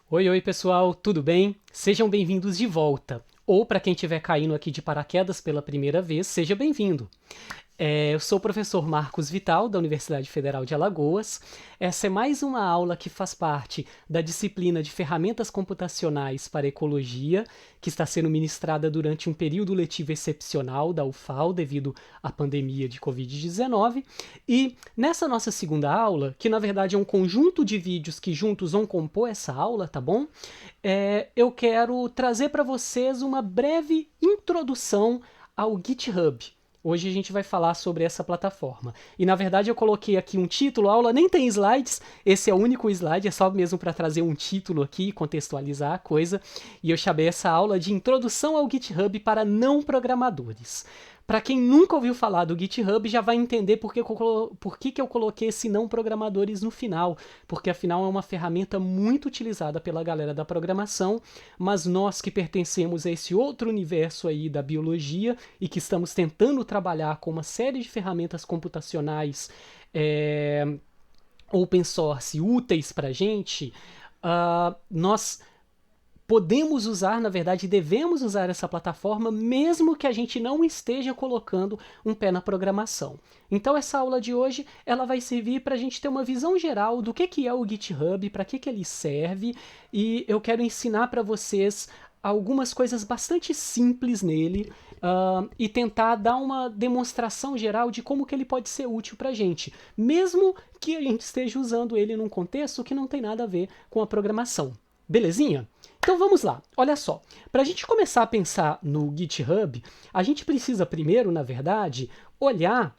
Oi, oi pessoal, tudo bem? Sejam bem-vindos de volta. Ou para quem estiver caindo aqui de paraquedas pela primeira vez, seja bem-vindo. Eu sou o professor Marcos Vital, da Universidade Federal de Alagoas. Essa é mais uma aula que faz parte da disciplina de Ferramentas Computacionais para Ecologia, que está sendo ministrada durante um período letivo excepcional da UFAL, devido à pandemia de Covid-19. E nessa nossa segunda aula, que na verdade é um conjunto de vídeos que juntos vão compor essa aula, tá bom? Eu quero trazer para vocês uma breve introdução ao GitHub. Hoje a gente vai falar sobre essa plataforma. E na verdade eu coloquei aqui um título, a aula nem tem slides, esse é o único slide, é só mesmo para trazer um título aqui e contextualizar a coisa. E eu chamei essa aula de Introdução ao GitHub para não programadores. Para quem nunca ouviu falar do GitHub, já vai entender por que eu coloquei esse não programadores no final, porque afinal é uma ferramenta muito utilizada pela galera da programação, mas nós que pertencemos a esse outro universo aí da biologia e que estamos tentando trabalhar com uma série de ferramentas computacionais open source úteis para a gente, nós podemos usar, na verdade, devemos usar essa plataforma mesmo que a gente não esteja colocando um pé na programação. Então essa aula de hoje ela vai servir para a gente ter uma visão geral do que é o GitHub, para que ele serve, e eu quero ensinar para vocês algumas coisas bastante simples nele e tentar dar uma demonstração geral de como que ele pode ser útil para a gente, mesmo que a gente esteja usando ele num contexto que não tem nada a ver com a programação. Belezinha? Então vamos lá, olha só. Para a gente começar a pensar no GitHub, a gente precisa primeiro, na verdade, olhar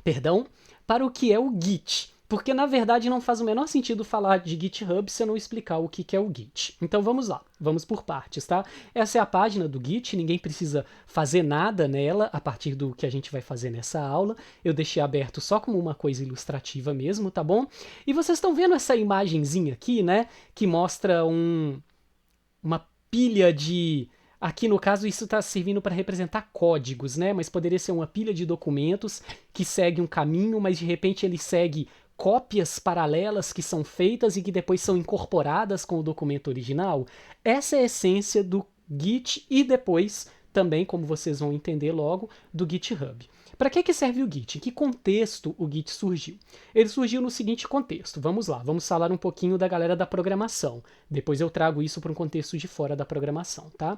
perdão, para o que é o Git. Porque, na verdade, não faz o menor sentido falar de GitHub se eu não explicar o que é o Git. Então vamos lá, vamos por partes, tá? Essa é a página do Git, ninguém precisa fazer nada nela a partir do que a gente vai fazer nessa aula. Eu deixei aberto só como uma coisa ilustrativa mesmo, tá bom? E vocês estão vendo essa imagenzinha aqui, né? Que mostra uma pilha de... Aqui, no caso, isso está servindo para representar códigos, né? Mas poderia ser uma pilha de documentos que segue um caminho, mas de repente ele segue cópias paralelas que são feitas e que depois são incorporadas com o documento original. Essa é a essência do Git e depois também, como vocês vão entender logo, do GitHub. Para que serve o Git? Em que contexto o Git surgiu? Ele surgiu no seguinte contexto. Vamos lá, vamos falar um pouquinho da galera da programação. Depois eu trago isso para um contexto de fora da programação, tá?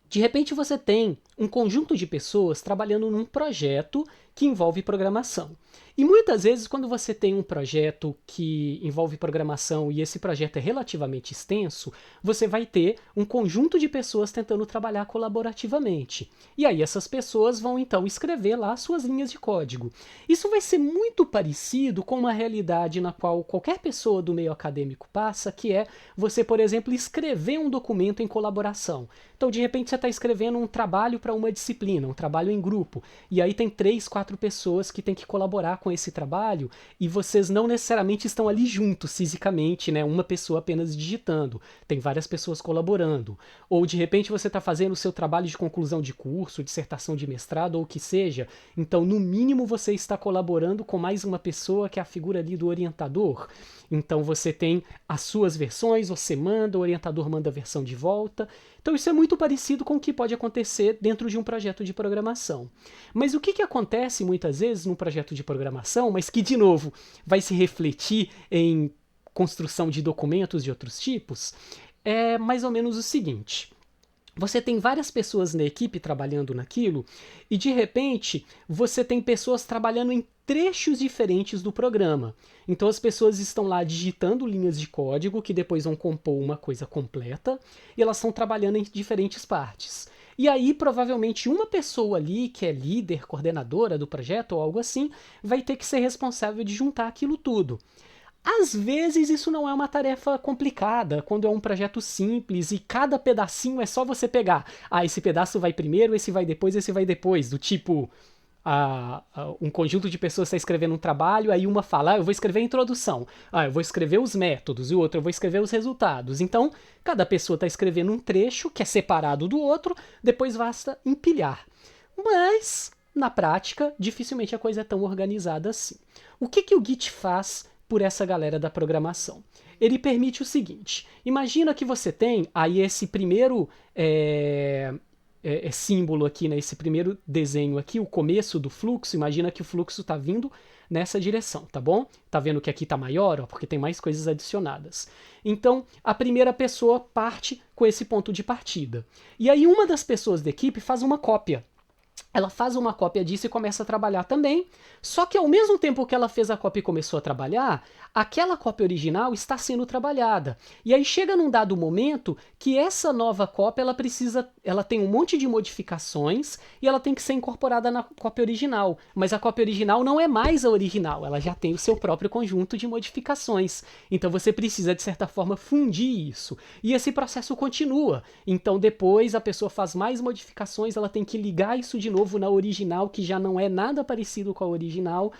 De repente você tem um conjunto de pessoas trabalhando num projeto que envolve programação. E muitas vezes, quando você tem um projeto que envolve programação e esse projeto é relativamente extenso, você vai ter um conjunto de pessoas tentando trabalhar colaborativamente. E aí essas pessoas vão então escrever lá suas linhas de código. Isso vai ser muito parecido com uma realidade na qual qualquer pessoa do meio acadêmico passa, que é você, por exemplo, escrever um documento em colaboração. Então, de repente, você está escrevendo um trabalho para uma disciplina, um trabalho em grupo, e aí tem 3, 4 pessoas que têm que colaborar com esse trabalho e vocês não necessariamente estão ali juntos fisicamente, né? Uma pessoa apenas digitando, tem várias pessoas colaborando. Ou de repente você está fazendo o seu trabalho de conclusão de curso, dissertação de mestrado ou o que seja, então no mínimo você está colaborando com mais uma pessoa que é a figura ali do orientador. Então você tem as suas versões, você manda, o orientador manda a versão de volta. Então isso é muito parecido com o que pode acontecer dentro de um projeto de programação. Mas o que acontece muitas vezes num projeto de programação, mas que de novo vai se refletir em construção de documentos de outros tipos, é mais ou menos o seguinte. Você tem várias pessoas na equipe trabalhando naquilo e de repente você tem pessoas trabalhando em trechos diferentes do programa. Então as pessoas estão lá digitando linhas de código que depois vão compor uma coisa completa e elas estão trabalhando em diferentes partes. E aí provavelmente uma pessoa ali que é líder, coordenadora do projeto ou algo assim, vai ter que ser responsável de juntar aquilo tudo. Às vezes isso não é uma tarefa complicada, quando é um projeto simples e cada pedacinho é só você pegar. Ah, esse pedaço vai primeiro, esse vai depois, do tipo, um conjunto de pessoas está escrevendo um trabalho, aí uma fala, eu vou escrever a introdução, eu vou escrever os métodos, e o outro eu vou escrever os resultados. Então, cada pessoa está escrevendo um trecho que é separado do outro, depois basta empilhar. Mas, na prática, dificilmente a coisa é tão organizada assim. O que o Git faz por essa galera da programação. Ele permite o seguinte, imagina que você tem aí esse primeiro símbolo aqui, né, esse primeiro desenho aqui, o começo do fluxo, imagina que o fluxo está vindo nessa direção, tá bom? Tá vendo que aqui tá maior, ó, porque tem mais coisas adicionadas. Então, a primeira pessoa parte com esse ponto de partida. E aí uma das pessoas da equipe faz uma cópia. Ela faz uma cópia disso e começa a trabalhar também, só que ao mesmo tempo que ela fez a cópia e começou a trabalhar, aquela cópia original está sendo trabalhada. E aí chega num dado momento que essa nova cópia ela tem um monte de modificações e ela tem que ser incorporada na cópia original. Mas a cópia original não é mais a original, ela já tem o seu próprio conjunto de modificações. Então você precisa, de certa forma, fundir isso. E esse processo continua. Então depois a pessoa faz mais modificações, ela tem que ligar isso de novo na original, que já não é nada parecido com a original.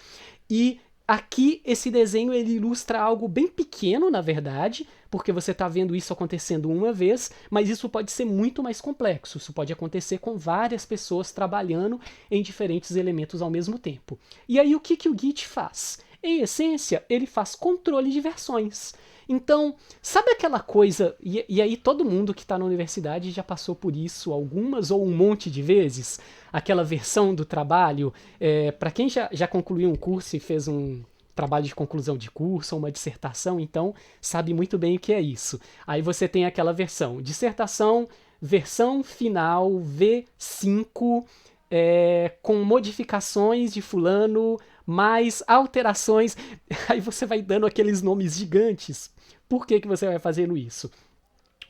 E aqui esse desenho ele ilustra algo bem pequeno, na verdade, porque você está vendo isso acontecendo uma vez, mas isso pode ser muito mais complexo. Isso pode acontecer com várias pessoas trabalhando em diferentes elementos ao mesmo tempo. E aí o que o Git faz? Em essência, ele faz controle de versões. Então, sabe aquela coisa, e aí todo mundo que está na universidade já passou por isso algumas ou um monte de vezes, aquela versão do trabalho, para quem já concluiu um curso e fez um trabalho de conclusão de curso ou uma dissertação, então sabe muito bem o que é isso. Aí você tem aquela versão, dissertação, versão final V5, com modificações de fulano, mais alterações, aí você vai dando aqueles nomes gigantes. Por que você vai fazendo isso?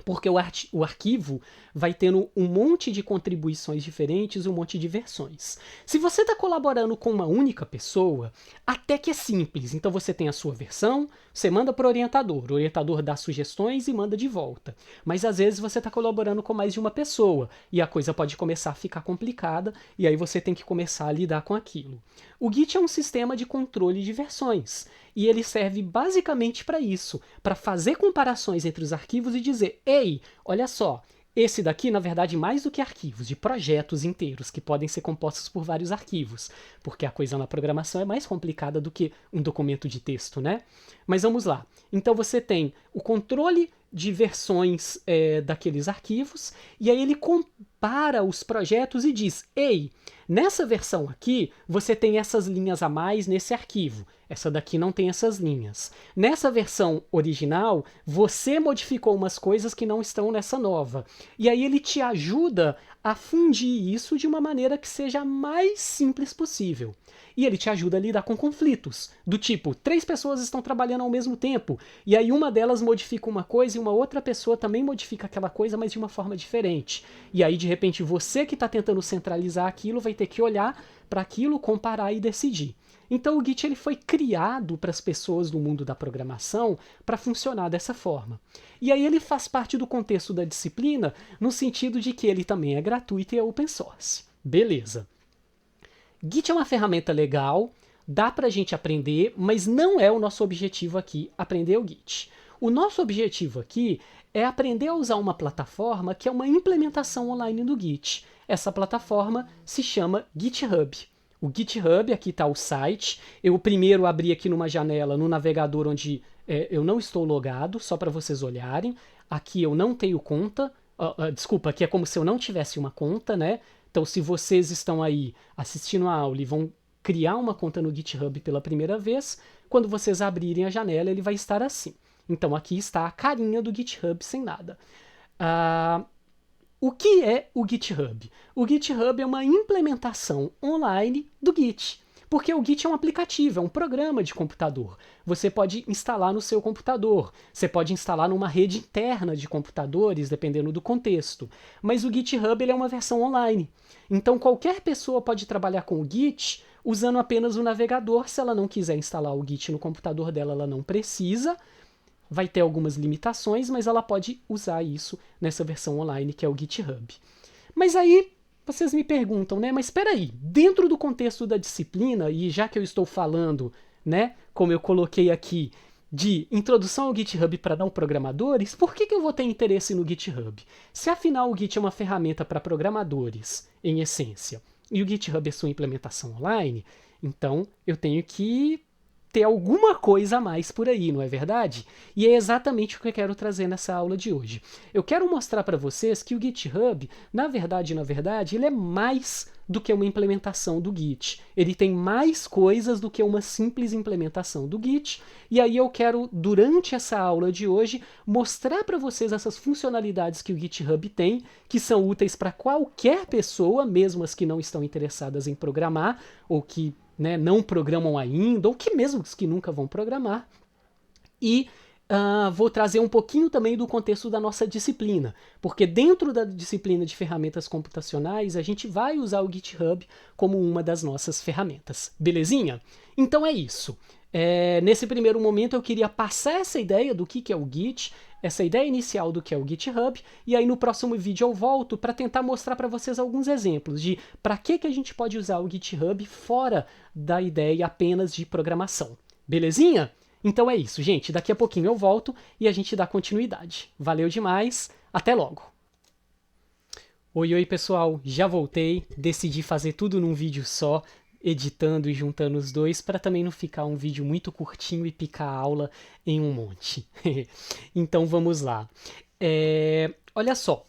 Porque o arquivo vai tendo um monte de contribuições diferentes, um monte de versões. Se você está colaborando com uma única pessoa, até que é simples. Então você tem a sua versão, você manda para o orientador dá sugestões e manda de volta. Mas às vezes você está colaborando com mais de uma pessoa, e a coisa pode começar a ficar complicada, e aí você tem que começar a lidar com aquilo. O Git é um sistema de controle de versões, e ele serve basicamente para isso, para fazer comparações entre os arquivos e dizer, ei, olha só, esse daqui, na verdade, mais do que arquivos, de projetos inteiros, que podem ser compostos por vários arquivos, porque a coisa na programação é mais complicada do que um documento de texto, né? Mas vamos lá. Então você tem o controle de versões daqueles arquivos, e aí ele compara os projetos e diz, ei, nessa versão aqui, você tem essas linhas a mais nesse arquivo. Essa daqui não tem essas linhas. Nessa versão original, você modificou umas coisas que não estão nessa nova. E aí ele te ajuda a fundir isso de uma maneira que seja a mais simples possível. E ele te ajuda a lidar com conflitos, do tipo, 3 pessoas estão trabalhando ao mesmo tempo, e aí uma delas modifica uma coisa e uma outra pessoa também modifica aquela coisa, mas de uma forma diferente. E aí, de repente, você que está tentando centralizar aquilo vai ter que olhar para aquilo, comparar e decidir. Então o Git ele foi criado para as pessoas do mundo da programação para funcionar dessa forma. E aí ele faz parte do contexto da disciplina no sentido de que ele também é gratuito e é open source. Beleza. Git é uma ferramenta legal, dá para a gente aprender, mas não é o nosso objetivo aqui aprender o Git. O nosso objetivo aqui é aprender a usar uma plataforma que é uma implementação online do Git. Essa plataforma se chama GitHub. O GitHub, aqui está o site. Eu primeiro abri aqui numa janela no navegador onde eu não estou logado, só para vocês olharem. Aqui eu não tenho conta. Desculpa, aqui é como se eu não tivesse uma conta, né? Então, se vocês estão aí assistindo a aula e vão criar uma conta no GitHub pela primeira vez, quando vocês abrirem a janela, ele vai estar assim. Então, aqui está a carinha do GitHub sem nada. O que é o GitHub? O GitHub é uma implementação online do Git. Porque o Git é um aplicativo, é um programa de computador. Você pode instalar no seu computador, você pode instalar numa rede interna de computadores, dependendo do contexto. Mas o GitHub ele é uma versão online. Então qualquer pessoa pode trabalhar com o Git usando apenas o navegador. Se ela não quiser instalar o Git no computador dela, ela não precisa. Vai ter algumas limitações, mas ela pode usar isso nessa versão online que é o GitHub. Mas aí vocês me perguntam, né? Mas espera aí, dentro do contexto da disciplina, e já que eu estou falando, né, como eu coloquei aqui, de introdução ao GitHub para não programadores, por que eu vou ter interesse no GitHub? Se afinal o Git é uma ferramenta para programadores, em essência, e o GitHub é sua implementação online, então eu tenho que ter alguma coisa a mais por aí, não é verdade? E é exatamente o que eu quero trazer nessa aula de hoje. Eu quero mostrar para vocês que o GitHub, na verdade, ele é mais do que uma implementação do Git. Ele tem mais coisas do que uma simples implementação do Git. E aí eu quero, durante essa aula de hoje, mostrar para vocês essas funcionalidades que o GitHub tem, que são úteis para qualquer pessoa, mesmo as que não estão interessadas em programar, ou que não programam ainda, ou que mesmo os que nunca vão programar. E vou trazer um pouquinho também do contexto da nossa disciplina, porque dentro da disciplina de ferramentas computacionais, a gente vai usar o GitHub como uma das nossas ferramentas. Belezinha? Então é isso. Nesse primeiro momento eu queria passar essa ideia do que é o Git, essa ideia inicial do que é o GitHub, e aí no próximo vídeo eu volto para tentar mostrar para vocês alguns exemplos de para que a gente pode usar o GitHub fora da ideia apenas de programação. Belezinha? Então é isso, gente. Daqui a pouquinho eu volto e a gente dá continuidade. Valeu demais, até logo! Oi, pessoal, já voltei, decidi fazer tudo num vídeo só, editando e juntando os dois, para também não ficar um vídeo muito curtinho e picar a aula em um monte. Então vamos lá. Olha só,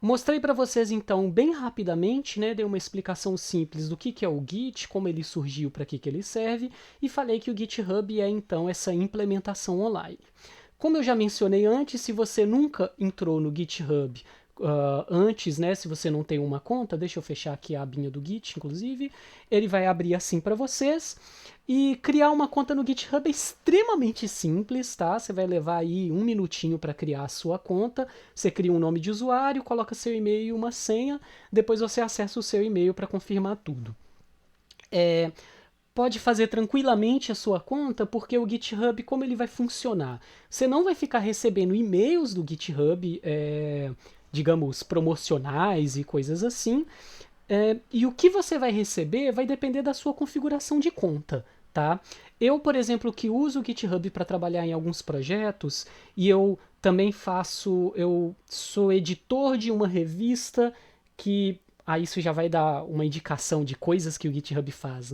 mostrei para vocês então bem rapidamente, dei uma explicação simples do que é o Git, como ele surgiu, para que ele serve, e falei que o GitHub é então essa implementação online. Como eu já mencionei antes, se você nunca entrou no GitHub antes, se você não tem uma conta, deixa eu fechar aqui a abinha do Git, inclusive, ele vai abrir assim para vocês. E criar uma conta no GitHub é extremamente simples, tá? Você vai levar aí 1 minutinho para criar a sua conta. Você cria um nome de usuário, coloca seu e-mail e uma senha, depois você acessa o seu e-mail para confirmar tudo. Pode fazer tranquilamente a sua conta, porque o GitHub, como ele vai funcionar? Você não vai ficar recebendo e-mails do GitHub, digamos, promocionais e coisas assim. E o que você vai receber vai depender da sua configuração de conta, tá? Eu, por exemplo, que uso o GitHub para trabalhar em alguns projetos, e eu também eu sou editor de uma revista que... isso já vai dar uma indicação de coisas que o GitHub faz,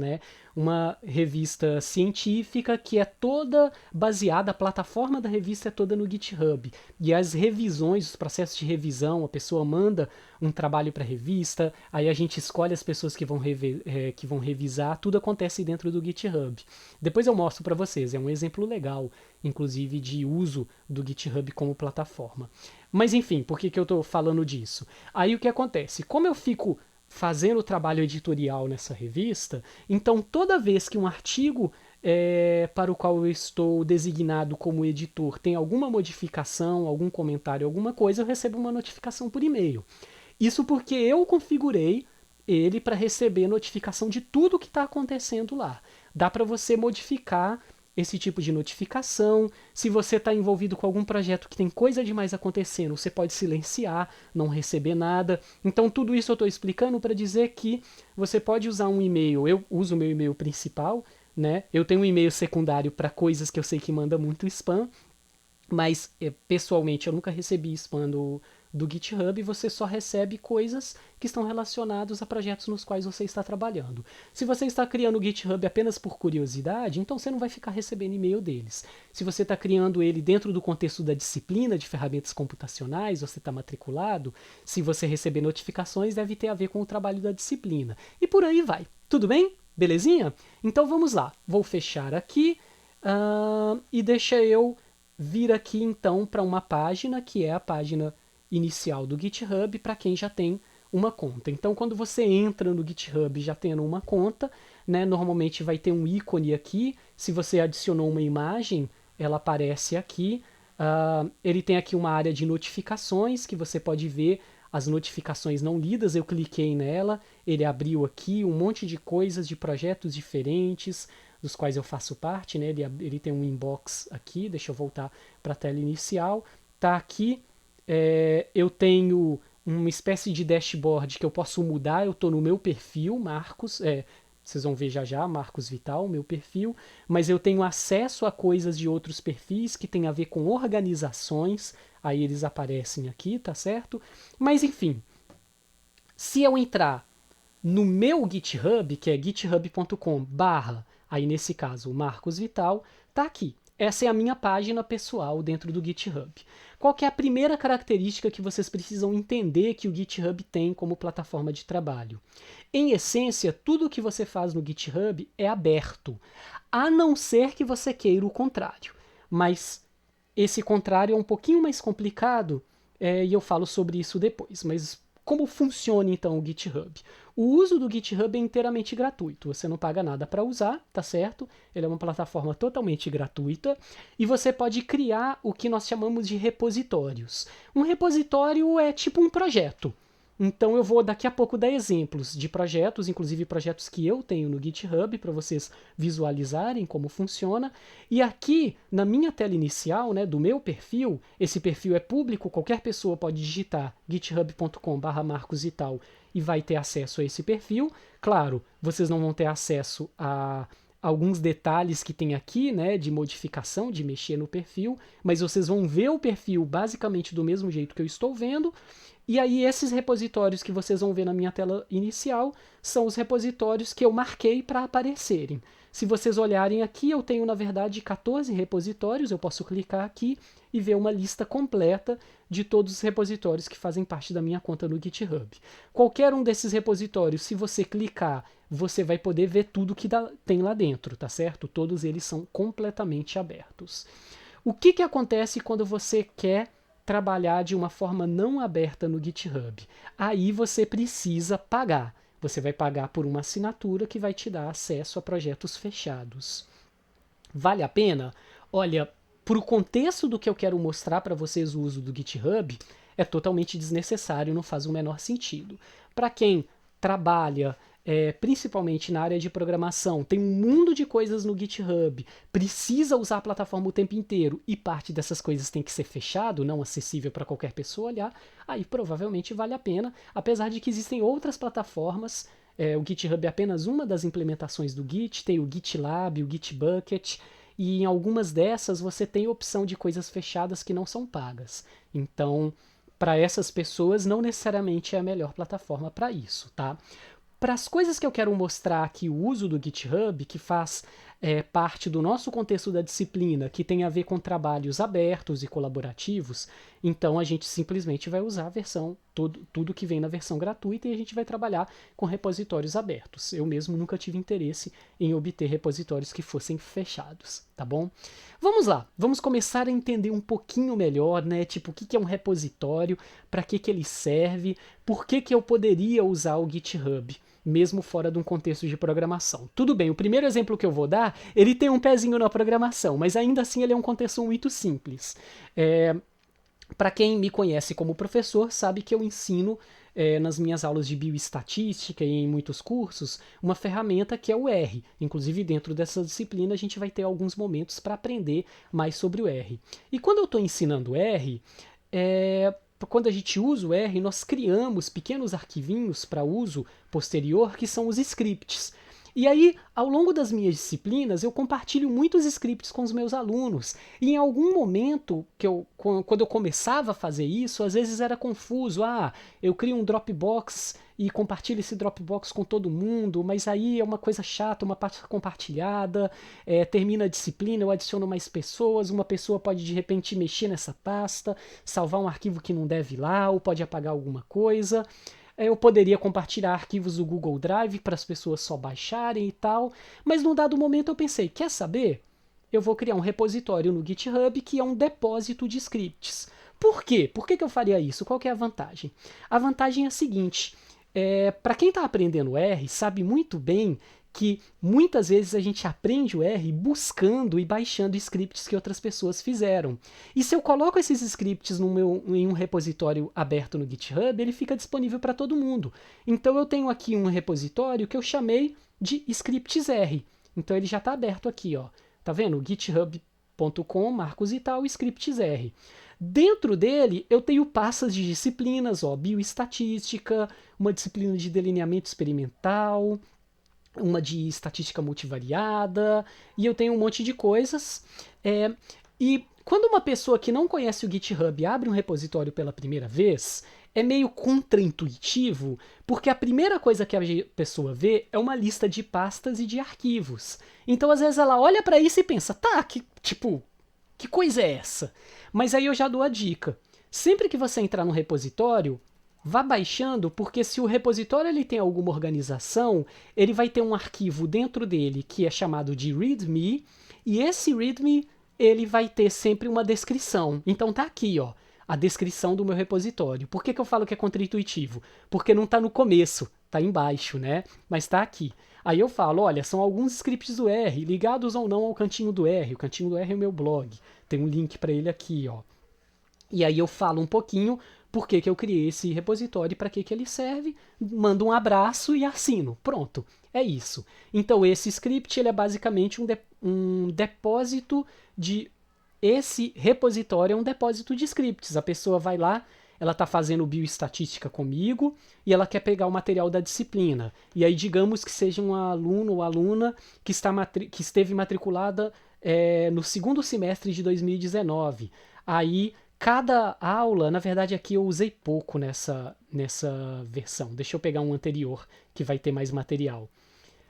Uma revista científica que é toda baseada, a plataforma da revista é toda no GitHub. E as revisões, os processos de revisão, a pessoa manda um trabalho para a revista, aí a gente escolhe as pessoas que vão revisar, tudo acontece dentro do GitHub. Depois eu mostro para vocês, é um exemplo legal, inclusive, de uso do GitHub como plataforma. Mas enfim, por que eu estou falando disso? Aí o que acontece? Como eu fico fazendo o trabalho editorial nessa revista, então toda vez que um artigo para o qual eu estou designado como editor tem alguma modificação, algum comentário, alguma coisa, eu recebo uma notificação por e-mail. Isso porque eu configurei ele para receber notificação de tudo que está acontecendo lá. Dá para você modificar esse tipo de notificação. Se você está envolvido com algum projeto que tem coisa demais acontecendo, você pode silenciar, não receber nada. Então tudo isso eu estou explicando para dizer que você pode usar um e-mail. Eu uso o meu e-mail principal, Eu tenho um e-mail secundário para coisas que eu sei que manda muito spam, mas pessoalmente eu nunca recebi spam do GitHub, você só recebe coisas que estão relacionadas a projetos nos quais você está trabalhando. Se você está criando o GitHub apenas por curiosidade, então você não vai ficar recebendo e-mail deles. Se você está criando ele dentro do contexto da disciplina de ferramentas computacionais, você está matriculado, se você receber notificações, deve ter a ver com o trabalho da disciplina. E por aí vai. Tudo bem? Belezinha? Então vamos lá. Vou fechar aqui e deixa eu vir aqui então para uma página que é a página inicial do GitHub para quem já tem uma conta. Então, quando você entra no GitHub já tendo uma conta, normalmente vai ter um ícone aqui. Se você adicionou uma imagem, ela aparece aqui. Ele tem aqui uma área de notificações que você pode ver as notificações não lidas. Eu cliquei nela, ele abriu aqui um monte de coisas, de projetos diferentes, dos quais eu faço parte. Ele tem um inbox aqui, deixa eu voltar para a tela inicial. Tá aqui. Eu tenho uma espécie de dashboard que eu posso mudar. Eu estou no meu perfil, Marcos, vocês vão ver já, Marcos Vital, meu perfil, mas eu tenho acesso a coisas de outros perfis que tem a ver com organizações, aí eles aparecem aqui, tá certo? Mas enfim, se eu entrar no meu GitHub, que é github.com/, Aí, nesse caso, o Marcos Vital está aqui. Essa é a minha página pessoal dentro do GitHub. Qual que é a primeira característica que vocês precisam entender que o GitHub tem como plataforma de trabalho? Em essência, tudo que você faz no GitHub é aberto, a não ser que você queira o contrário. Mas esse contrário é um pouquinho mais complicado, e eu falo sobre isso depois. Mas como funciona então o GitHub? O uso do GitHub é inteiramente gratuito, você não paga nada para usar, tá certo? Ele é uma plataforma totalmente gratuita e você pode criar o que nós chamamos de repositórios. Um repositório é tipo um projeto. Então eu vou daqui a pouco dar exemplos de projetos, inclusive projetos que eu tenho no GitHub, para vocês visualizarem como funciona. E aqui, na minha tela inicial, né, do meu perfil, esse perfil é público, qualquer pessoa pode digitar github.com/marcosvital e vai ter acesso a esse perfil. Claro, vocês não vão ter acesso a alguns detalhes que tem aqui, né, de modificação, de mexer no perfil, mas vocês vão ver o perfil basicamente do mesmo jeito que eu estou vendo. E aí esses repositórios que vocês vão ver na minha tela inicial são os repositórios que eu marquei para aparecerem. Se vocês olharem aqui, eu tenho na verdade 14 repositórios, eu posso clicar aqui e ver uma lista completa de todos os repositórios que fazem parte da minha conta no GitHub. Qualquer um desses repositórios, se você clicar, você vai poder ver tudo que tem lá dentro, tá certo? Todos eles são completamente abertos. O que acontece quando você quer trabalhar de uma forma não aberta no GitHub? Aí você precisa pagar. Você vai pagar por uma assinatura que vai te dar acesso a projetos fechados. Vale a pena? Olha, para o contexto do que eu quero mostrar para vocês o uso do GitHub, é totalmente desnecessário, não faz o menor sentido. Para quem trabalha principalmente na área de programação, tem um mundo de coisas no GitHub, precisa usar a plataforma o tempo inteiro e parte dessas coisas tem que ser fechado, não acessível para qualquer pessoa olhar, aí provavelmente vale a pena, apesar de que existem outras plataformas. O GitHub é apenas uma das implementações do Git, tem o GitLab, o Gitbucket, e em algumas dessas você tem a opção de coisas fechadas que não são pagas. Então, para essas pessoas, não necessariamente é a melhor plataforma para isso, tá? Para as coisas que eu quero mostrar aqui, o uso do GitHub, que faz parte do nosso contexto da disciplina, que tem a ver com trabalhos abertos e colaborativos, então a gente simplesmente vai usar a versão, tudo que vem na versão gratuita, e a gente vai trabalhar com repositórios abertos. Eu mesmo nunca tive interesse em obter repositórios que fossem fechados, tá bom? Vamos lá, vamos começar a entender um pouquinho melhor, né? Tipo, o que é um repositório, para que ele serve, por que eu poderia usar o GitHub, mesmo fora de um contexto de programação. Tudo bem, o primeiro exemplo que eu vou dar, ele tem um pezinho na programação, mas ainda assim ele é um contexto muito simples. Para quem me conhece como professor, sabe que eu ensino nas minhas aulas de bioestatística e em muitos cursos, uma ferramenta que é o R. Inclusive, dentro dessa disciplina, a gente vai ter alguns momentos para aprender mais sobre o R. E quando eu estou ensinando R, quando a gente usa o R, nós criamos pequenos arquivinhos para uso posterior, que são os scripts. E aí, ao longo das minhas disciplinas, eu compartilho muitos scripts com os meus alunos. E em algum momento, quando eu começava a fazer isso, às vezes era confuso. Eu crio um Dropbox e compartilho esse Dropbox com todo mundo, mas aí é uma coisa chata, uma pasta compartilhada, termina a disciplina, eu adiciono mais pessoas, uma pessoa pode de repente mexer nessa pasta, salvar um arquivo que não deve ir lá, ou pode apagar alguma coisa. Eu poderia compartilhar arquivos do Google Drive para as pessoas só baixarem e tal, mas num dado momento eu pensei, quer saber? Eu vou criar um repositório no GitHub que é um depósito de scripts. Por quê? Por que eu faria isso? Qual que é a vantagem? A vantagem é a seguinte, para quem está aprendendo R, sabe muito bem que muitas vezes a gente aprende o R buscando e baixando scripts que outras pessoas fizeram. E se eu coloco esses scripts em um repositório aberto no GitHub, ele fica disponível para todo mundo. Então eu tenho aqui um repositório que eu chamei de scripts R. Então ele já está aberto aqui, ó. Tá vendo? github.com, Marcos e tal, scripts R. Dentro dele, eu tenho pastas de disciplinas, ó, bioestatística, uma disciplina de delineamento experimental, uma de estatística multivariada, e eu tenho um monte de coisas. E quando uma pessoa que não conhece o GitHub abre um repositório pela primeira vez, é meio contraintuitivo, porque a primeira coisa que a pessoa vê é uma lista de pastas e de arquivos. Então, às vezes, ela olha para isso e pensa, tá, que coisa é essa? Mas aí eu já dou a dica. Sempre que você entrar no repositório, vá baixando, porque se o repositório ele tem alguma organização, ele vai ter um arquivo dentro dele que é chamado de README, e esse README ele vai ter sempre uma descrição. Então tá aqui, ó, a descrição do meu repositório. Por que eu falo que é contraintuitivo? Porque não tá no começo, tá embaixo, né? Mas tá aqui. Aí eu falo, olha, são alguns scripts do R, ligados ou não ao Cantinho do R. O Cantinho do R é o meu blog. Tem um link para ele aqui, ó. E aí eu falo um pouquinho por que eu criei esse repositório e para que ele serve, mando um abraço e assino. Pronto, é isso. Então esse script ele é basicamente um depósito de... Esse repositório é um depósito de scripts. A pessoa vai lá, ela está fazendo bioestatística comigo e ela quer pegar o material da disciplina. E aí digamos que seja um aluno ou aluna que esteve matriculada no segundo semestre de 2019. Aí cada aula, na verdade aqui eu usei pouco nessa versão. Deixa eu pegar um anterior que vai ter mais material.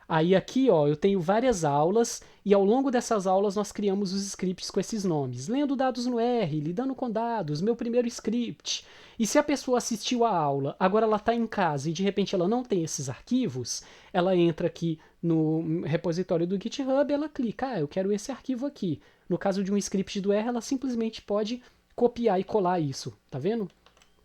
Aí aqui, ó, eu tenho várias aulas e ao longo dessas aulas nós criamos os scripts com esses nomes. Lendo dados no R, lidando com dados, meu primeiro script. E se a pessoa assistiu a aula, agora ela está em casa e de repente ela não tem esses arquivos, ela entra aqui no repositório do GitHub e ela clica, eu quero esse arquivo aqui. No caso de um script do R, ela simplesmente pode copiar e colar isso, tá vendo?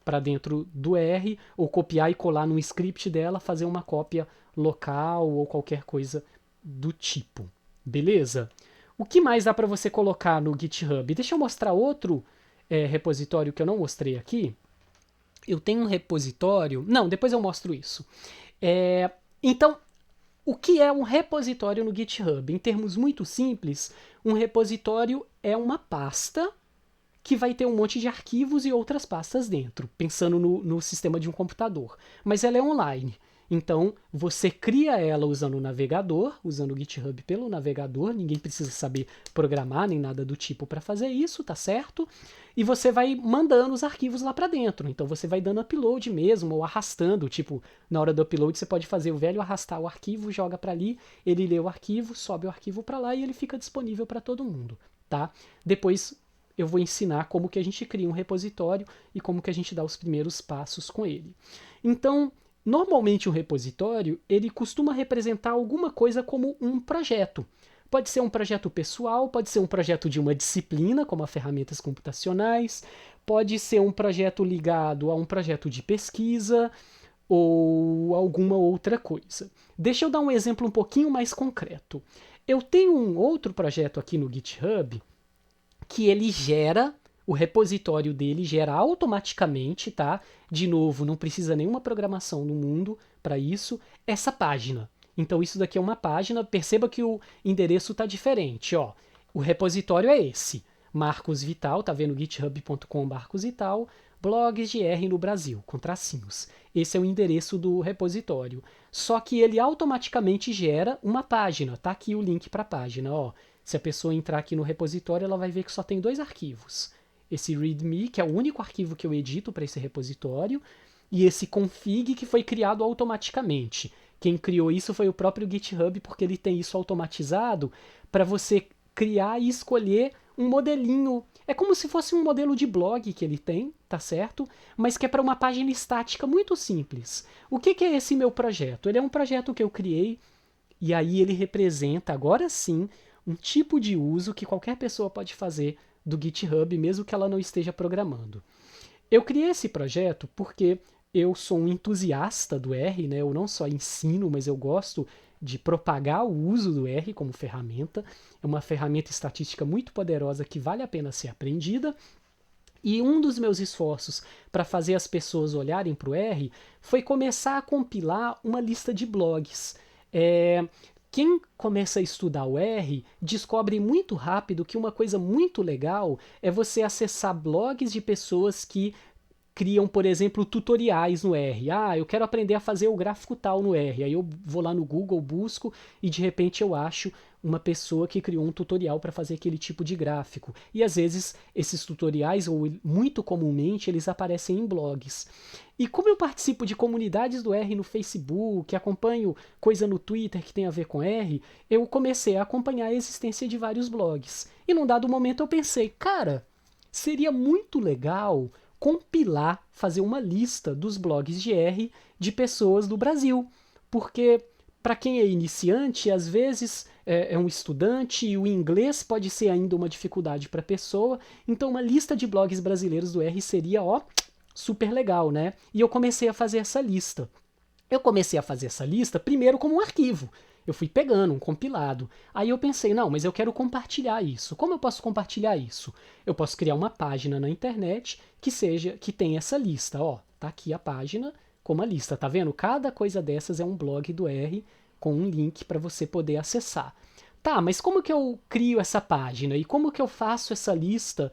Para dentro do R, ou copiar e colar num script dela, fazer uma cópia local ou qualquer coisa do tipo. Beleza? O que mais dá para você colocar no GitHub? Deixa eu mostrar outro repositório que eu não mostrei aqui. Eu tenho um repositório... Não, depois eu mostro isso. Então, o que é um repositório no GitHub? Em termos muito simples, um repositório é uma pasta que vai ter um monte de arquivos e outras pastas dentro, pensando no sistema de um computador. Mas ela é online. Então, você cria ela usando o navegador, usando o GitHub pelo navegador, ninguém precisa saber programar nem nada do tipo para fazer isso, tá certo? E você vai mandando os arquivos lá para dentro. Então, você vai dando upload mesmo, ou arrastando, tipo, na hora do upload você pode fazer o velho arrastar o arquivo, joga para ali, ele lê o arquivo, sobe o arquivo para lá e ele fica disponível para todo mundo, tá? Depois eu vou ensinar como que a gente cria um repositório e como que a gente dá os primeiros passos com ele. Então, normalmente o repositório, ele costuma representar alguma coisa como um projeto. Pode ser um projeto pessoal, pode ser um projeto de uma disciplina, como a ferramentas computacionais, pode ser um projeto ligado a um projeto de pesquisa ou alguma outra coisa. Deixa eu dar um exemplo um pouquinho mais concreto. Eu tenho um outro projeto aqui no GitHub que ele gera, o repositório dele gera automaticamente, tá? De novo, não precisa nenhuma programação no mundo para isso, essa página. Então isso daqui é uma página, perceba que o endereço está diferente, ó. O repositório é esse, Marcos Vital, tá vendo? github.com/marcosvital, blogs de R no Brasil, com tracinhos. Esse é o endereço do repositório. Só que ele automaticamente gera uma página, tá aqui o link para a página, ó. Se a pessoa entrar aqui no repositório, ela vai ver que só tem 2 arquivos. Esse readme, que é o único arquivo que eu edito para esse repositório, e esse config, que foi criado automaticamente. Quem criou isso foi o próprio GitHub, porque ele tem isso automatizado para você criar e escolher um modelinho. É como se fosse um modelo de blog que ele tem, tá certo? Mas que é para uma página estática muito simples. O que é esse meu projeto? Ele é um projeto que eu criei, e aí ele representa, agora sim, um tipo de uso que qualquer pessoa pode fazer do GitHub, mesmo que ela não esteja programando. Eu criei esse projeto porque eu sou um entusiasta do R, né? Eu não só ensino, mas eu gosto de propagar o uso do R como ferramenta. É uma ferramenta estatística muito poderosa que vale a pena ser aprendida. E um dos meus esforços para fazer as pessoas olharem para o R foi começar a compilar uma lista de blogs. Quem começa a estudar o R descobre muito rápido que uma coisa muito legal é você acessar blogs de pessoas que criam, por exemplo, tutoriais no R. Ah, eu quero aprender a fazer o gráfico tal no R. Aí eu vou lá no Google, busco e de repente eu acho uma pessoa que criou um tutorial para fazer aquele tipo de gráfico. E às vezes esses tutoriais, ou muito comumente, eles aparecem em blogs. E como eu participo de comunidades do R no Facebook, acompanho coisa no Twitter que tem a ver com R, eu comecei a acompanhar a existência de vários blogs. E num dado momento eu pensei, cara, seria muito legal compilar, fazer uma lista dos blogs de R de pessoas do Brasil. Porque, para quem é iniciante, às vezes é um estudante e o inglês pode ser ainda uma dificuldade para a pessoa. Então, uma lista de blogs brasileiros do R seria, ó, super legal, né? E eu comecei a fazer essa lista. Eu comecei a fazer essa lista primeiro como um arquivo. Eu fui pegando um compilado. Aí eu pensei, não, mas eu quero compartilhar isso. Como eu posso compartilhar isso? Eu posso criar uma página na internet que tenha essa lista. Ó, tá aqui a página com uma lista, tá vendo? Cada coisa dessas é um blog do R com um link para você poder acessar. Tá, mas como que eu crio essa página? E como que eu faço essa lista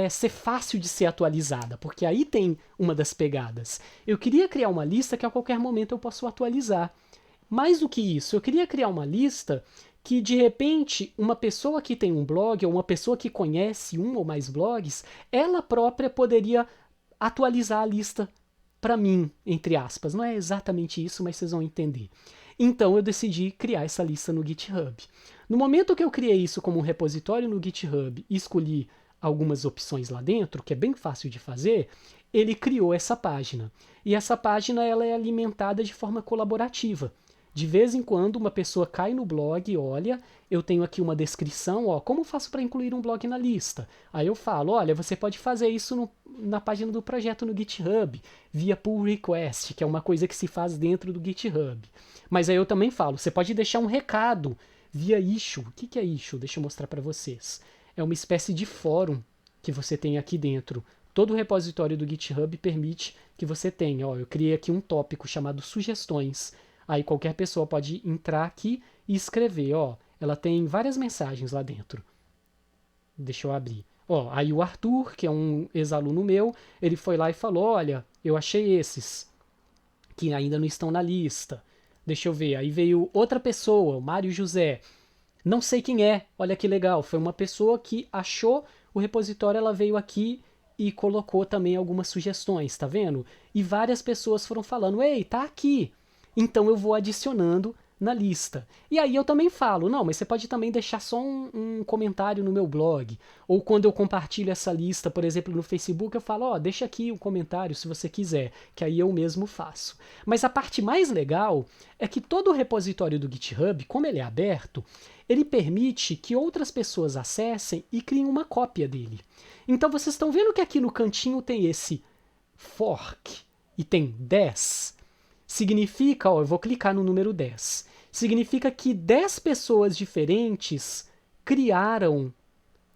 ser fácil de ser atualizada? Porque aí tem uma das pegadas. Eu queria criar uma lista que a qualquer momento eu posso atualizar. Mais do que isso, eu queria criar uma lista que, de repente, uma pessoa que tem um blog ou uma pessoa que conhece um ou mais blogs, ela própria poderia atualizar a lista para mim, entre aspas. Não é exatamente isso, mas vocês vão entender. Então eu decidi criar essa lista no GitHub. No momento que eu criei isso como um repositório no GitHub e escolhi algumas opções lá dentro, que é bem fácil de fazer, ele criou essa página. E essa página ela é alimentada de forma colaborativa. De vez em quando uma pessoa cai no blog e olha, eu tenho aqui uma descrição, ó, como faço para incluir um blog na lista? Aí eu falo, olha, você pode fazer isso na página do projeto no GitHub, via pull request, que é uma coisa que se faz dentro do GitHub. Mas aí eu também falo, você pode deixar um recado via issue. O que é issue? Deixa eu mostrar para vocês. É uma espécie de fórum que você tem aqui dentro. Todo o repositório do GitHub permite que você tenha. Ó, eu criei aqui um tópico chamado sugestões. Aí qualquer pessoa pode entrar aqui e escrever, ó. Ela tem várias mensagens lá dentro. Deixa eu abrir. Ó, aí o Arthur, que é um ex-aluno meu, ele foi lá e falou, olha, eu achei esses que ainda não estão na lista. Deixa eu ver. Aí veio outra pessoa, o Mário José. Não sei quem é. Olha que legal. Foi uma pessoa que achou o repositório, ela veio aqui e colocou também algumas sugestões, tá vendo? E várias pessoas foram falando, ei, tá aqui. Então eu vou adicionando na lista. E aí eu também falo, não, mas você pode também deixar só um comentário no meu blog. Ou quando eu compartilho essa lista, por exemplo, no Facebook, eu falo, ó, deixa aqui um comentário se você quiser, que aí eu mesmo faço. Mas a parte mais legal é que todo o repositório do GitHub, como ele é aberto, ele permite que outras pessoas acessem e criem uma cópia dele. Então vocês estão vendo que aqui no cantinho tem esse fork e tem 10. Significa, ó, eu vou clicar no número 10. Significa que 10 pessoas diferentes criaram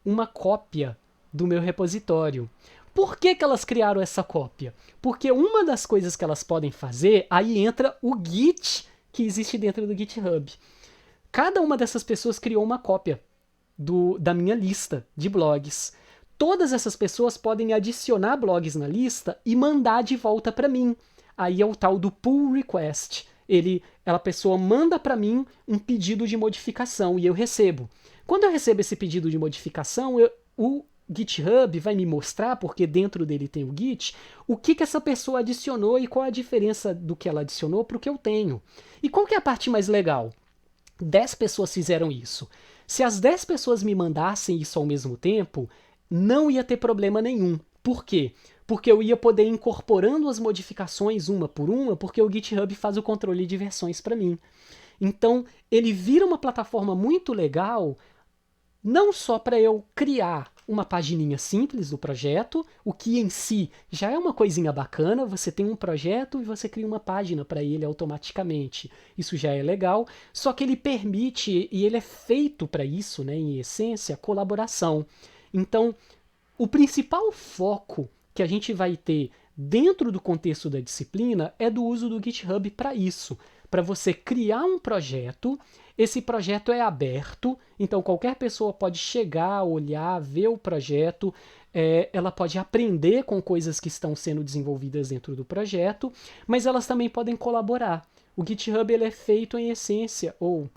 uma cópia do meu repositório. Por que elas criaram essa cópia? Porque uma das coisas que elas podem fazer, aí entra o Git que existe dentro do GitHub. Cada uma dessas pessoas criou uma cópia da minha lista de blogs. Todas essas pessoas podem adicionar blogs na lista e mandar de volta para mim. Aí é o tal do pull request. A pessoa manda para mim um pedido de modificação e eu recebo. Quando eu recebo esse pedido de modificação, o GitHub vai me mostrar, porque dentro dele tem o Git, o que essa pessoa adicionou e qual a diferença do que ela adicionou para o que eu tenho. E qual que é a parte mais legal? 10 pessoas fizeram isso. Se as 10 pessoas me mandassem isso ao mesmo tempo, não ia ter problema nenhum. Por quê? Porque eu ia poder ir incorporando as modificações uma por uma, porque o GitHub faz o controle de versões para mim. Então, ele vira uma plataforma muito legal, não só para eu criar uma pagininha simples do projeto, o que em si já é uma coisinha bacana, você tem um projeto e você cria uma página para ele automaticamente. Isso já é legal, só que ele permite, e ele é feito para isso, né, em essência, colaboração. Então, o principal foco que a gente vai ter dentro do contexto da disciplina é do uso do GitHub para isso, para você criar um projeto. Esse projeto é aberto, então qualquer pessoa pode chegar, olhar, ver o projeto, ela pode aprender com coisas que estão sendo desenvolvidas dentro do projeto, mas elas também podem colaborar. O GitHub ele é feito em essência, ou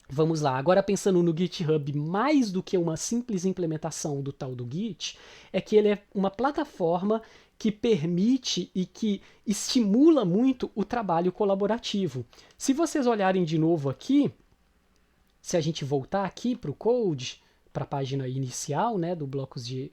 vamos lá, agora pensando no GitHub mais do que uma simples implementação do tal do Git, é que ele é uma plataforma que permite e que estimula muito o trabalho colaborativo. Se vocês olharem de novo aqui, se a gente voltar aqui para o code, para a página inicial, né, do blocos de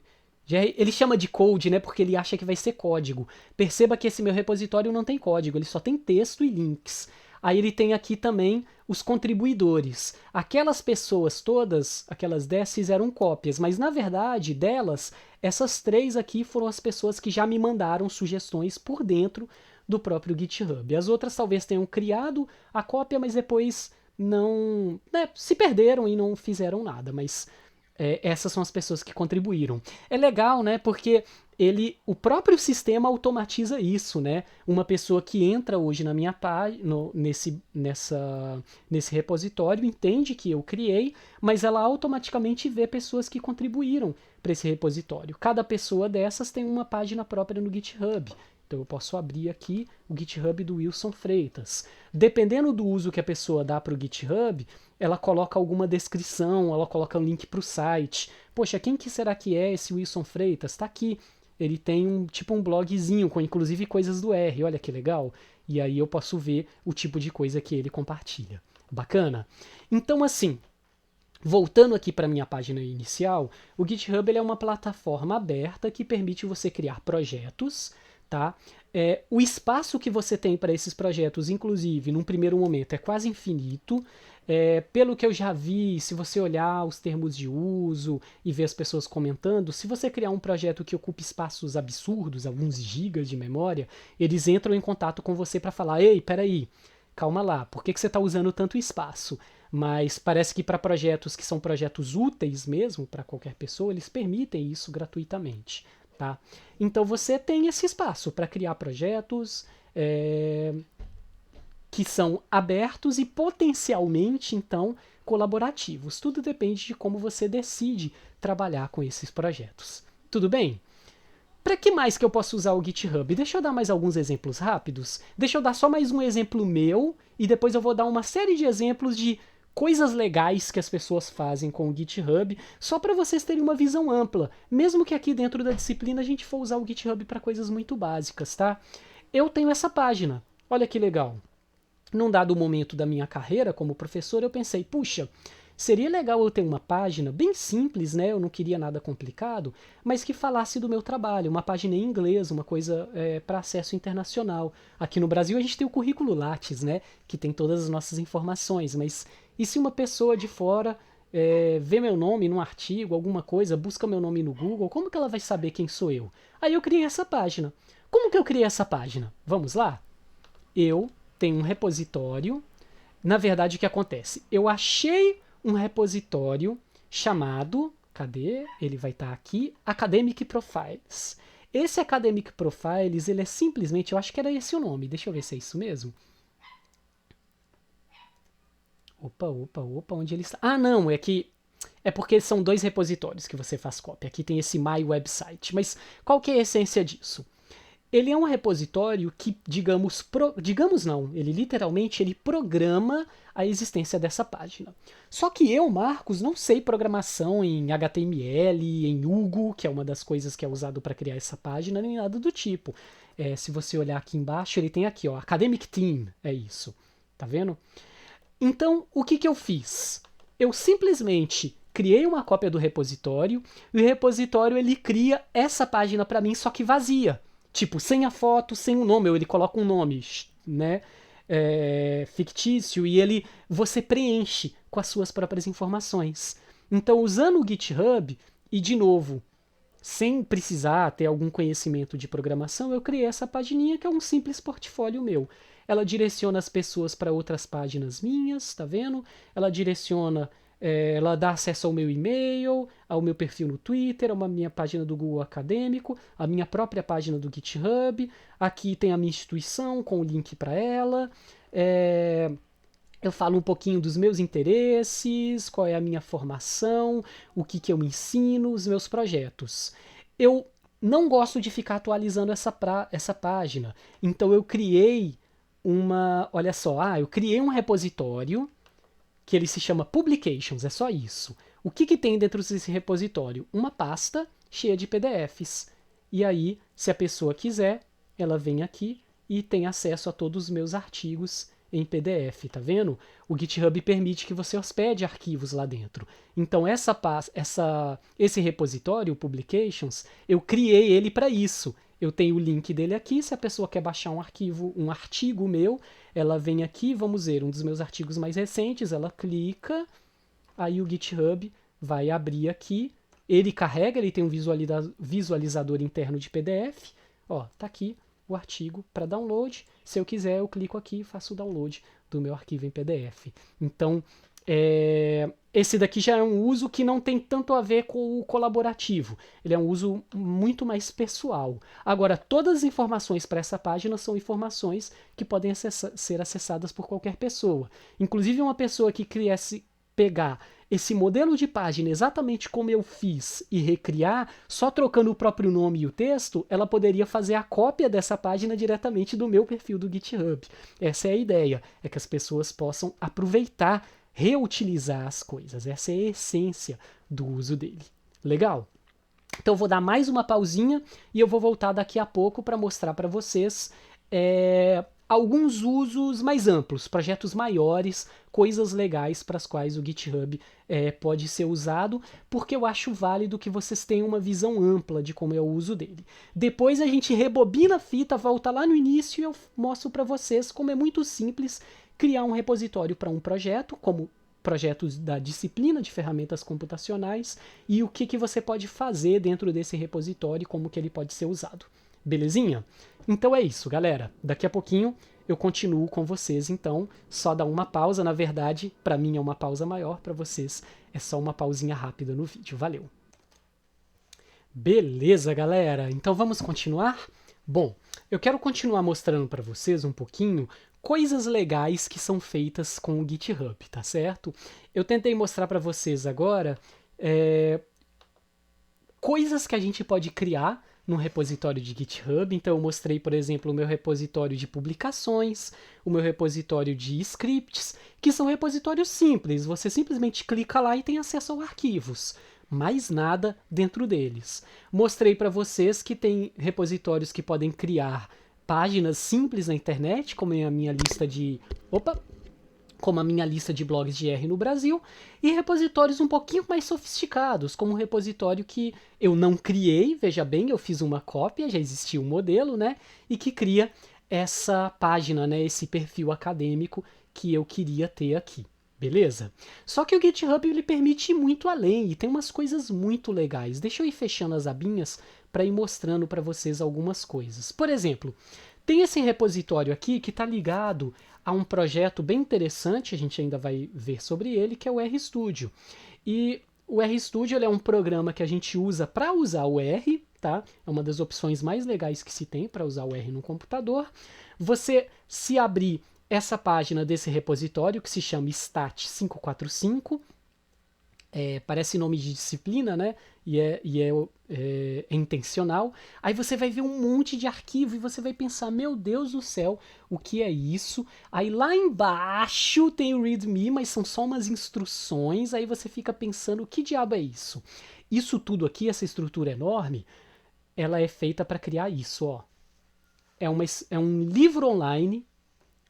ele chama de code, né, porque ele acha que vai ser código. Perceba que esse meu repositório não tem código, ele só tem texto e links. Aí ele tem aqui também os contribuidores. Aquelas pessoas todas, aquelas 10 fizeram cópias, mas na verdade delas, essas 3 aqui foram as pessoas que já me mandaram sugestões por dentro do próprio GitHub. As outras talvez tenham criado a cópia, mas depois não, né, se perderam e não fizeram nada, mas essas são as pessoas que contribuíram. É legal, né, porque o próprio sistema automatiza isso, né? Uma pessoa que entra hoje na minha página, nesse repositório, entende que eu criei, mas ela automaticamente vê pessoas que contribuíram para esse repositório. Cada pessoa dessas tem uma página própria no GitHub. Então eu posso abrir aqui o GitHub do Wilson Freitas. Dependendo do uso que a pessoa dá para o GitHub, ela coloca alguma descrição, ela coloca um link para o site. Poxa, quem que será que é esse Wilson Freitas? Está aqui. Ele tem um blogzinho com inclusive coisas do R, olha que legal. E aí eu posso ver o tipo de coisa que ele compartilha. Bacana? Então assim, voltando aqui para minha página inicial, o GitHub ele é uma plataforma aberta que permite você criar projetos, tá? O espaço que você tem para esses projetos, inclusive, num primeiro momento, é quase infinito. Pelo que eu já vi, se você olhar os termos de uso e ver as pessoas comentando, se você criar um projeto que ocupe espaços absurdos, alguns gigas de memória, eles entram em contato com você para falar: ei, peraí, calma lá, por que você está usando tanto espaço? Mas parece que para projetos que são projetos úteis mesmo, para qualquer pessoa, eles permitem isso gratuitamente. Tá? Então você tem esse espaço para criar projetos que são abertos e potencialmente, então, colaborativos. Tudo depende de como você decide trabalhar com esses projetos. Tudo bem? Para que mais que eu posso usar o GitHub? Deixa eu dar mais alguns exemplos rápidos. Deixa eu dar só mais um exemplo meu e depois eu vou dar uma série de exemplos de coisas legais que as pessoas fazem com o GitHub, só para vocês terem uma visão ampla, mesmo que aqui dentro da disciplina a gente for usar o GitHub para coisas muito básicas, tá? Eu tenho essa página, olha que legal. Num dado momento da minha carreira como professor, eu pensei, puxa, seria legal eu ter uma página bem simples, né? Eu não queria nada complicado, mas que falasse do meu trabalho, uma página em inglês, uma coisa para acesso internacional. Aqui no Brasil a gente tem o currículo Lattes, né? Que tem todas as nossas informações, mas e se uma pessoa de fora vê meu nome num artigo, alguma coisa, busca meu nome no Google, como que ela vai saber quem sou eu? Aí eu criei essa página. Como que eu criei essa página? Vamos lá? Eu tenho um repositório. Na verdade, o que acontece? Eu achei um repositório chamado, cadê? Ele vai estar aqui, Academic Profiles. Esse Academic Profiles, ele é simplesmente, eu acho que era esse o nome, deixa eu ver se é isso mesmo. Opa, onde ele está? Ah, não, é porque são 2 repositórios que você faz cópia. Aqui tem esse My Website, mas qual que é a essência disso? Ele é um repositório que, digamos não, ele literalmente programa a existência dessa página. Só que eu, Marcos, não sei programação em HTML, em Hugo, que é uma das coisas que é usado para criar essa página, nem nada do tipo. Se você olhar aqui embaixo, ele tem aqui, ó, Academic Team, é isso. Tá vendo? Então, o que eu fiz? Eu simplesmente criei uma cópia do repositório, e o repositório ele cria essa página para mim, só que vazia. Tipo, sem a foto, sem o nome, ou ele coloca um nome, né, fictício, e você preenche com as suas próprias informações. Então, usando o GitHub, e de novo, sem precisar ter algum conhecimento de programação, eu criei essa pagininha que é um simples portfólio meu. Ela direciona as pessoas para outras páginas minhas, tá vendo? Ela direciona Ela dá acesso ao meu e-mail, ao meu perfil no Twitter, a uma minha página do Google Acadêmico, a minha própria página do GitHub. Aqui tem a minha instituição com o link para ela. Eu falo um pouquinho dos meus interesses, qual é a minha formação, o que eu ensino, os meus projetos. Eu não gosto de ficar atualizando essa página, então eu criei olha só, eu criei um repositório que ele se chama Publications, é só isso. O que tem dentro desse repositório? Uma pasta cheia de PDFs. E aí, se a pessoa quiser, ela vem aqui e tem acesso a todos os meus artigos em PDF, tá vendo? O GitHub permite que você hospede arquivos lá dentro. Então esse repositório, o Publications, eu criei ele para isso. Eu tenho o link dele aqui, se a pessoa quer baixar um artigo meu, ela vem aqui, vamos ver, um dos meus artigos mais recentes, ela clica, aí o GitHub vai abrir aqui, ele carrega, ele tem um visualizador interno de PDF, ó, tá aqui o artigo para download. Se eu quiser, eu clico aqui e faço o download do meu arquivo em PDF. Então, esse daqui já é um uso que não tem tanto a ver com o colaborativo. Ele é um uso muito mais pessoal. Agora, todas as informações para essa página são informações que podem ser acessadas por qualquer pessoa. Inclusive, uma pessoa que quisesse pegar esse modelo de página exatamente como eu fiz e recriar, só trocando o próprio nome e o texto, ela poderia fazer a cópia dessa página diretamente do meu perfil do GitHub. Essa é a ideia, é que as pessoas possam aproveitar, reutilizar as coisas. Essa é a essência do uso dele. Legal? Então eu vou dar mais uma pausinha e eu vou voltar daqui a pouco para mostrar para vocês alguns usos mais amplos, projetos maiores, coisas legais para as quais o GitHub pode ser usado, porque eu acho válido que vocês tenham uma visão ampla de como é o uso dele. Depois a gente rebobina a fita, volta lá no início e eu mostro para vocês como é muito simples criar um repositório para um projeto, como projetos da disciplina de ferramentas computacionais, e o que você pode fazer dentro desse repositório, como que ele pode ser usado. Belezinha? Então é isso, galera. Daqui a pouquinho eu continuo com vocês, então só dá uma pausa. Na verdade, para mim é uma pausa maior, para vocês é só uma pausinha rápida no vídeo. Valeu! Beleza, galera? Então vamos continuar? Bom, eu quero continuar mostrando para vocês um pouquinho coisas legais que são feitas com o GitHub, tá certo? Eu tentei mostrar para vocês agora coisas que a gente pode criar no repositório de GitHub. Então eu mostrei, por exemplo, o meu repositório de publicações, o meu repositório de scripts, que são repositórios simples. Você simplesmente clica lá e tem acesso a arquivos. Mais nada dentro deles. Mostrei para vocês que tem repositórios que podem criar páginas simples na internet, como a minha lista de... como a minha lista de blogs de R no Brasil, e repositórios um pouquinho mais sofisticados, como um repositório que eu não criei, veja bem, eu fiz uma cópia, já existia um modelo, né, e que cria essa página, né, esse perfil acadêmico que eu queria ter aqui, beleza? Só que o GitHub ele permite ir muito além, e tem umas coisas muito legais. Deixa eu ir fechando as abinhas para ir mostrando para vocês algumas coisas. Por exemplo, tem esse repositório aqui que está ligado a um projeto bem interessante, a gente ainda vai ver sobre ele, que é o RStudio. E o RStudio ele é um programa que a gente usa para usar o R, tá? É uma das opções mais legais que se tem para usar o R no computador. Você, se abrir essa página desse repositório, que se chama Stat545, parece nome de disciplina, né? E é intencional. Aí você vai ver um monte de arquivo e você vai pensar, meu Deus do céu, o que é isso? Aí lá embaixo tem o README, mas são só umas instruções. Aí você fica pensando, o que diabo é isso? Isso tudo aqui, essa estrutura enorme, ela é feita para criar isso, ó. É um livro online,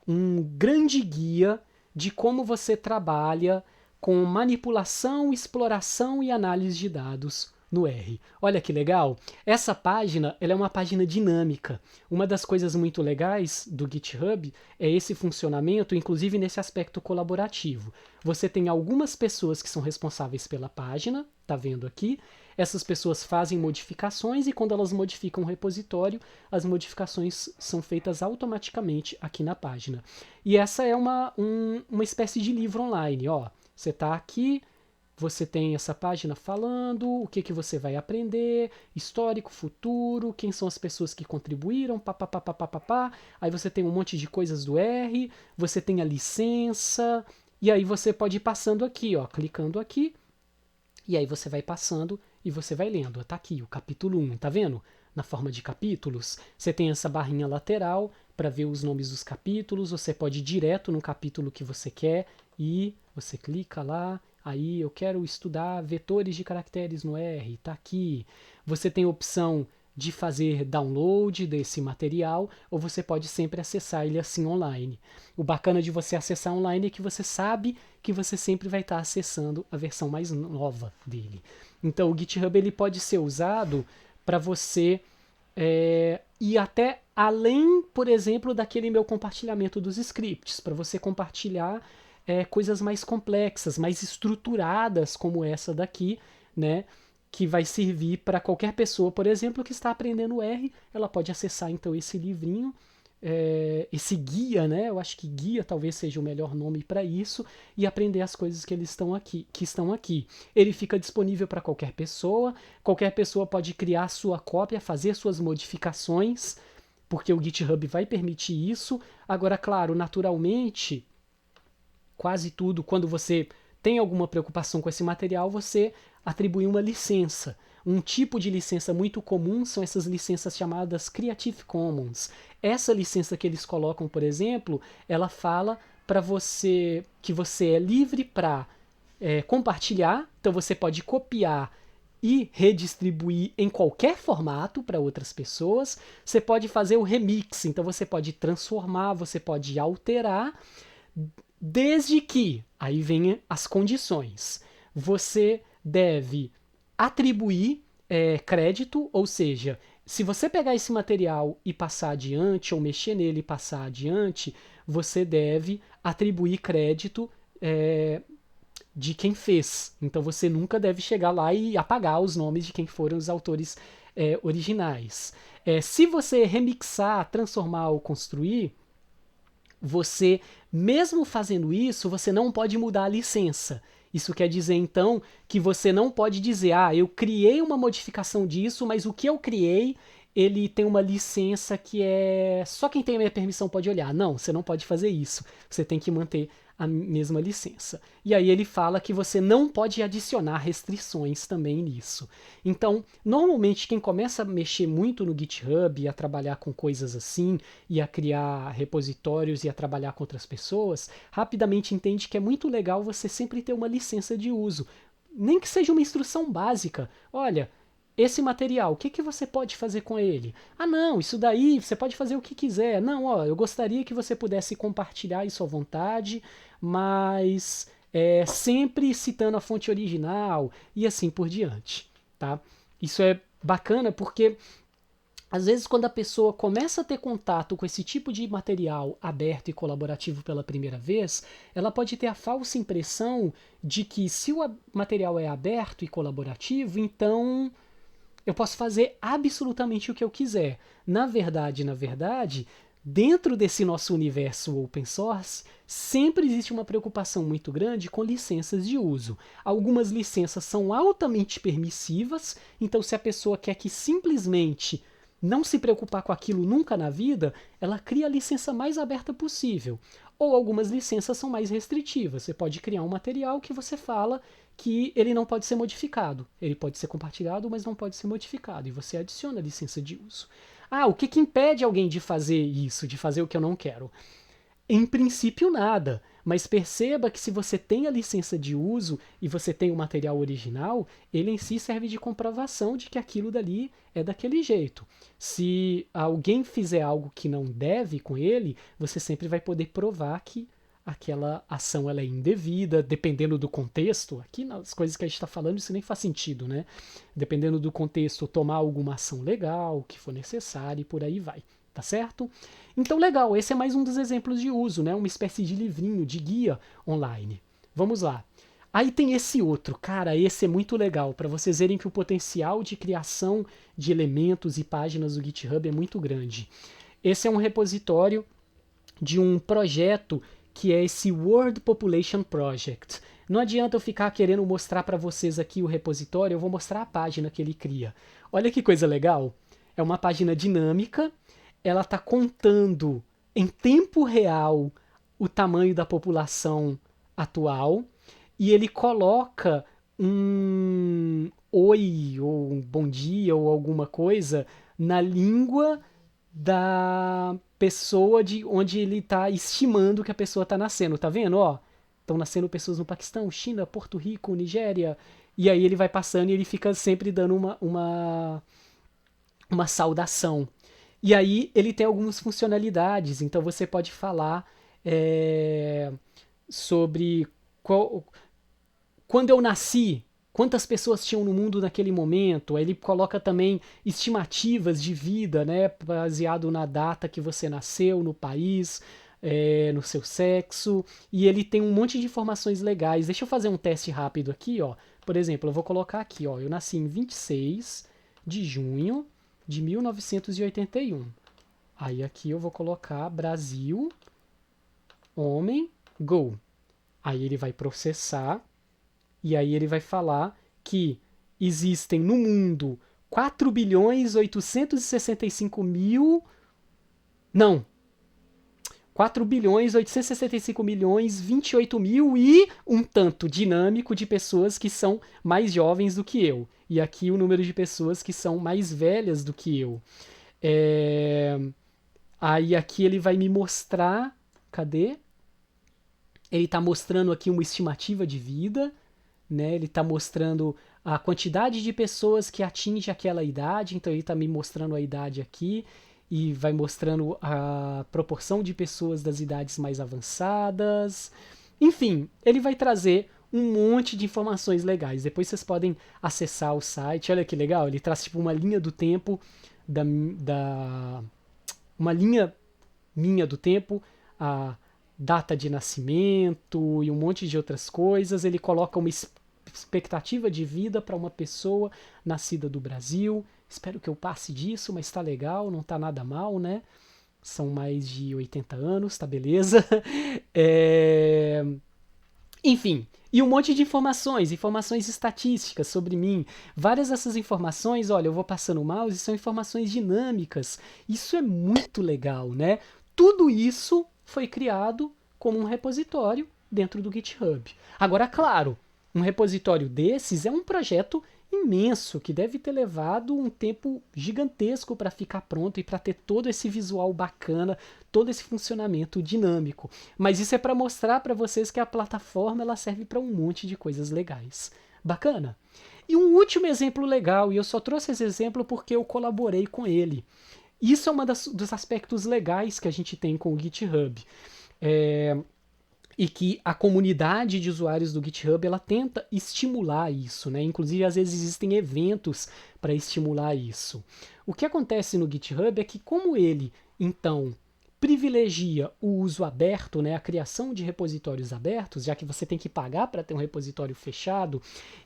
um grande guia de como você trabalha com manipulação, exploração e análise de dados no R. Olha que legal! Essa página ela é uma página dinâmica. Uma das coisas muito legais do GitHub é esse funcionamento, inclusive nesse aspecto colaborativo. Você tem algumas pessoas que são responsáveis pela página, tá vendo aqui? Essas pessoas fazem modificações e quando elas modificam o repositório, as modificações são feitas automaticamente aqui na página. E essa é uma espécie de livro online, ó. Você está aqui, você tem essa página falando o que você vai aprender, histórico, futuro, quem são as pessoas que contribuíram, papapá. Aí você tem um monte de coisas do R, você tem a licença, e aí você pode ir passando aqui, ó, clicando aqui, e aí você vai passando e você vai lendo. Tá aqui o capítulo 1, tá vendo? Na forma de capítulos, você tem essa barrinha lateral para ver os nomes dos capítulos, você pode ir direto no capítulo que você quer e você clica lá, aí eu quero estudar vetores de caracteres no R, tá aqui. Você tem a opção de fazer download desse material, ou você pode sempre acessar ele assim online. O bacana de você acessar online é que você sabe que você sempre vai estar acessando a versão mais nova dele. Então o GitHub ele pode ser usado para você ir até além, por exemplo, daquele meu compartilhamento dos scripts, para você compartilhar coisas mais complexas, mais estruturadas, como essa daqui, né? Que vai servir para qualquer pessoa, por exemplo, que está aprendendo R, ela pode acessar então esse livrinho, esse guia, né? Eu acho que guia talvez seja o melhor nome para isso, e aprender as coisas que estão aqui. Ele fica disponível para qualquer pessoa pode criar sua cópia, fazer suas modificações, porque o GitHub vai permitir isso. Agora, claro, naturalmente, quase tudo, quando você tem alguma preocupação com esse material, você atribui uma licença. Um tipo de licença muito comum são essas licenças chamadas Creative Commons. Essa licença que eles colocam, por exemplo, ela fala para você que você é livre para compartilhar, então você pode copiar e redistribuir em qualquer formato para outras pessoas. Você pode fazer o remix, então você pode transformar, você pode alterar, desde que, aí vem as condições, você deve atribuir crédito, ou seja, se você pegar esse material e passar adiante, ou mexer nele e passar adiante, você deve atribuir crédito de quem fez. Então você nunca deve chegar lá e apagar os nomes de quem foram os autores originais. Se você remixar, transformar ou construir, você, mesmo fazendo isso, você não pode mudar a licença. Isso quer dizer, então, que você não pode dizer, eu criei uma modificação disso, mas o que eu criei, ele tem uma licença que só quem tem a minha permissão pode olhar. Não, você não pode fazer isso. Você tem que manter a mesma licença. E aí ele fala que você não pode adicionar restrições também nisso. Então, normalmente quem começa a mexer muito no GitHub e a trabalhar com coisas assim, e a criar repositórios e a trabalhar com outras pessoas, rapidamente entende que é muito legal você sempre ter uma licença de uso. Nem que seja uma instrução básica. Olha, esse material, o que você pode fazer com ele? Não, isso daí você pode fazer o que quiser. Não, eu gostaria que você pudesse compartilhar isso à vontade, mas sempre citando a fonte original e assim por diante, tá? Isso é bacana porque às vezes quando a pessoa começa a ter contato com esse tipo de material aberto e colaborativo pela primeira vez, ela pode ter a falsa impressão de que se o material é aberto e colaborativo, então eu posso fazer absolutamente o que eu quiser. Na verdade, dentro desse nosso universo open source, sempre existe uma preocupação muito grande com licenças de uso. Algumas licenças são altamente permissivas, então se a pessoa quer que simplesmente não se preocupar com aquilo nunca na vida, ela cria a licença mais aberta possível. Ou algumas licenças são mais restritivas. Você pode criar um material que você fala que ele não pode ser modificado. Ele pode ser compartilhado, mas não pode ser modificado. E você adiciona a licença de uso. O que impede alguém de fazer isso, de fazer o que eu não quero? Em princípio, nada. Mas perceba que se você tem a licença de uso e você tem o material original, ele em si serve de comprovação de que aquilo dali é daquele jeito. Se alguém fizer algo que não deve com ele, você sempre vai poder provar que aquela ação ela é indevida, dependendo do contexto. Aqui nas coisas que a gente está falando, isso nem faz sentido, né? Dependendo do contexto, tomar alguma ação legal, que for necessária e por aí vai. Tá certo? Então, legal, esse é mais um dos exemplos de uso, né? Uma espécie de livrinho, de guia online. Vamos lá. Aí tem esse outro, cara, esse é muito legal, para vocês verem que o potencial de criação de elementos e páginas do GitHub é muito grande. Esse é um repositório de um projeto que é esse World Population Project. Não adianta eu ficar querendo mostrar para vocês aqui o repositório, eu vou mostrar a página que ele cria. Olha que coisa legal. É uma página dinâmica, ela está contando em tempo real o tamanho da população atual e ele coloca um oi ou um bom dia ou alguma coisa na língua da pessoa de onde ele está estimando que a pessoa está nascendo. Tá vendo? Ó, estão nascendo pessoas no Paquistão, China, Porto Rico, Nigéria. E aí ele vai passando e ele fica sempre dando uma saudação. E aí ele tem algumas funcionalidades. Então você pode falar sobre quando eu nasci, quantas pessoas tinham no mundo naquele momento. Ele coloca também estimativas de vida, né, baseado na data que você nasceu, no país, no seu sexo. E ele tem um monte de informações legais. Deixa eu fazer um teste rápido aqui, ó. Por exemplo, eu vou colocar aqui, ó, eu nasci em 26 de junho de 1981. Aí aqui eu vou colocar Brasil, homem, go. Aí ele vai processar. E aí ele vai falar que existem no mundo 4 bilhões 865 mil... Não. 4 bilhões 865 milhões 28 mil e um tanto dinâmico de pessoas que são mais jovens do que eu. E aqui o número de pessoas que são mais velhas do que eu. Aí aqui ele vai me mostrar... Cadê? Ele está mostrando aqui uma estimativa de vida. Né? Ele está mostrando a quantidade de pessoas que atinge aquela idade, então ele está me mostrando a idade aqui e vai mostrando a proporção de pessoas das idades mais avançadas. Enfim, ele vai trazer um monte de informações legais. Depois vocês podem acessar o site. Olha que legal, ele traz tipo uma linha do tempo uma linha minha do tempo, a data de nascimento e um monte de outras coisas. Ele coloca uma expectativa de vida para uma pessoa nascida do Brasil. Espero que eu passe disso, mas tá legal, não tá nada mal, né? São mais de 80 anos, tá beleza? Enfim, e um monte de informações estatísticas sobre mim. Várias dessas informações, olha, eu vou passando o mouse, são informações dinâmicas. Isso é muito legal, né? Tudo isso foi criado como um repositório dentro do GitHub. Agora, claro, um repositório desses é um projeto imenso, que deve ter levado um tempo gigantesco para ficar pronto e para ter todo esse visual bacana, todo esse funcionamento dinâmico. Mas isso é para mostrar para vocês que a plataforma ela serve para um monte de coisas legais. Bacana? E um último exemplo legal, e eu só trouxe esse exemplo porque eu colaborei com ele. Isso é um dos aspectos legais que a gente tem com o GitHub. E que a comunidade de usuários do GitHub ela tenta estimular isso, né? Inclusive, às vezes existem eventos para estimular isso. O que acontece no GitHub é que, como ele, então, privilegia o uso aberto, né? A criação de repositórios abertos, já que você tem que pagar para ter um repositório fechado,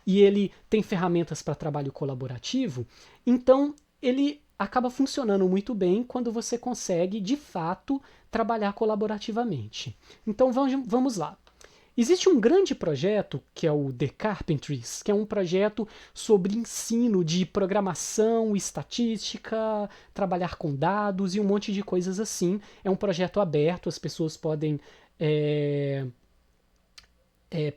e ele tem ferramentas para trabalho colaborativo, então ele acaba funcionando muito bem quando você consegue, de fato, trabalhar colaborativamente. Então vamos lá. Existe um grande projeto que é o The Carpentries, que é um projeto sobre ensino de programação, estatística, trabalhar com dados e um monte de coisas assim. É um projeto aberto, as pessoas podem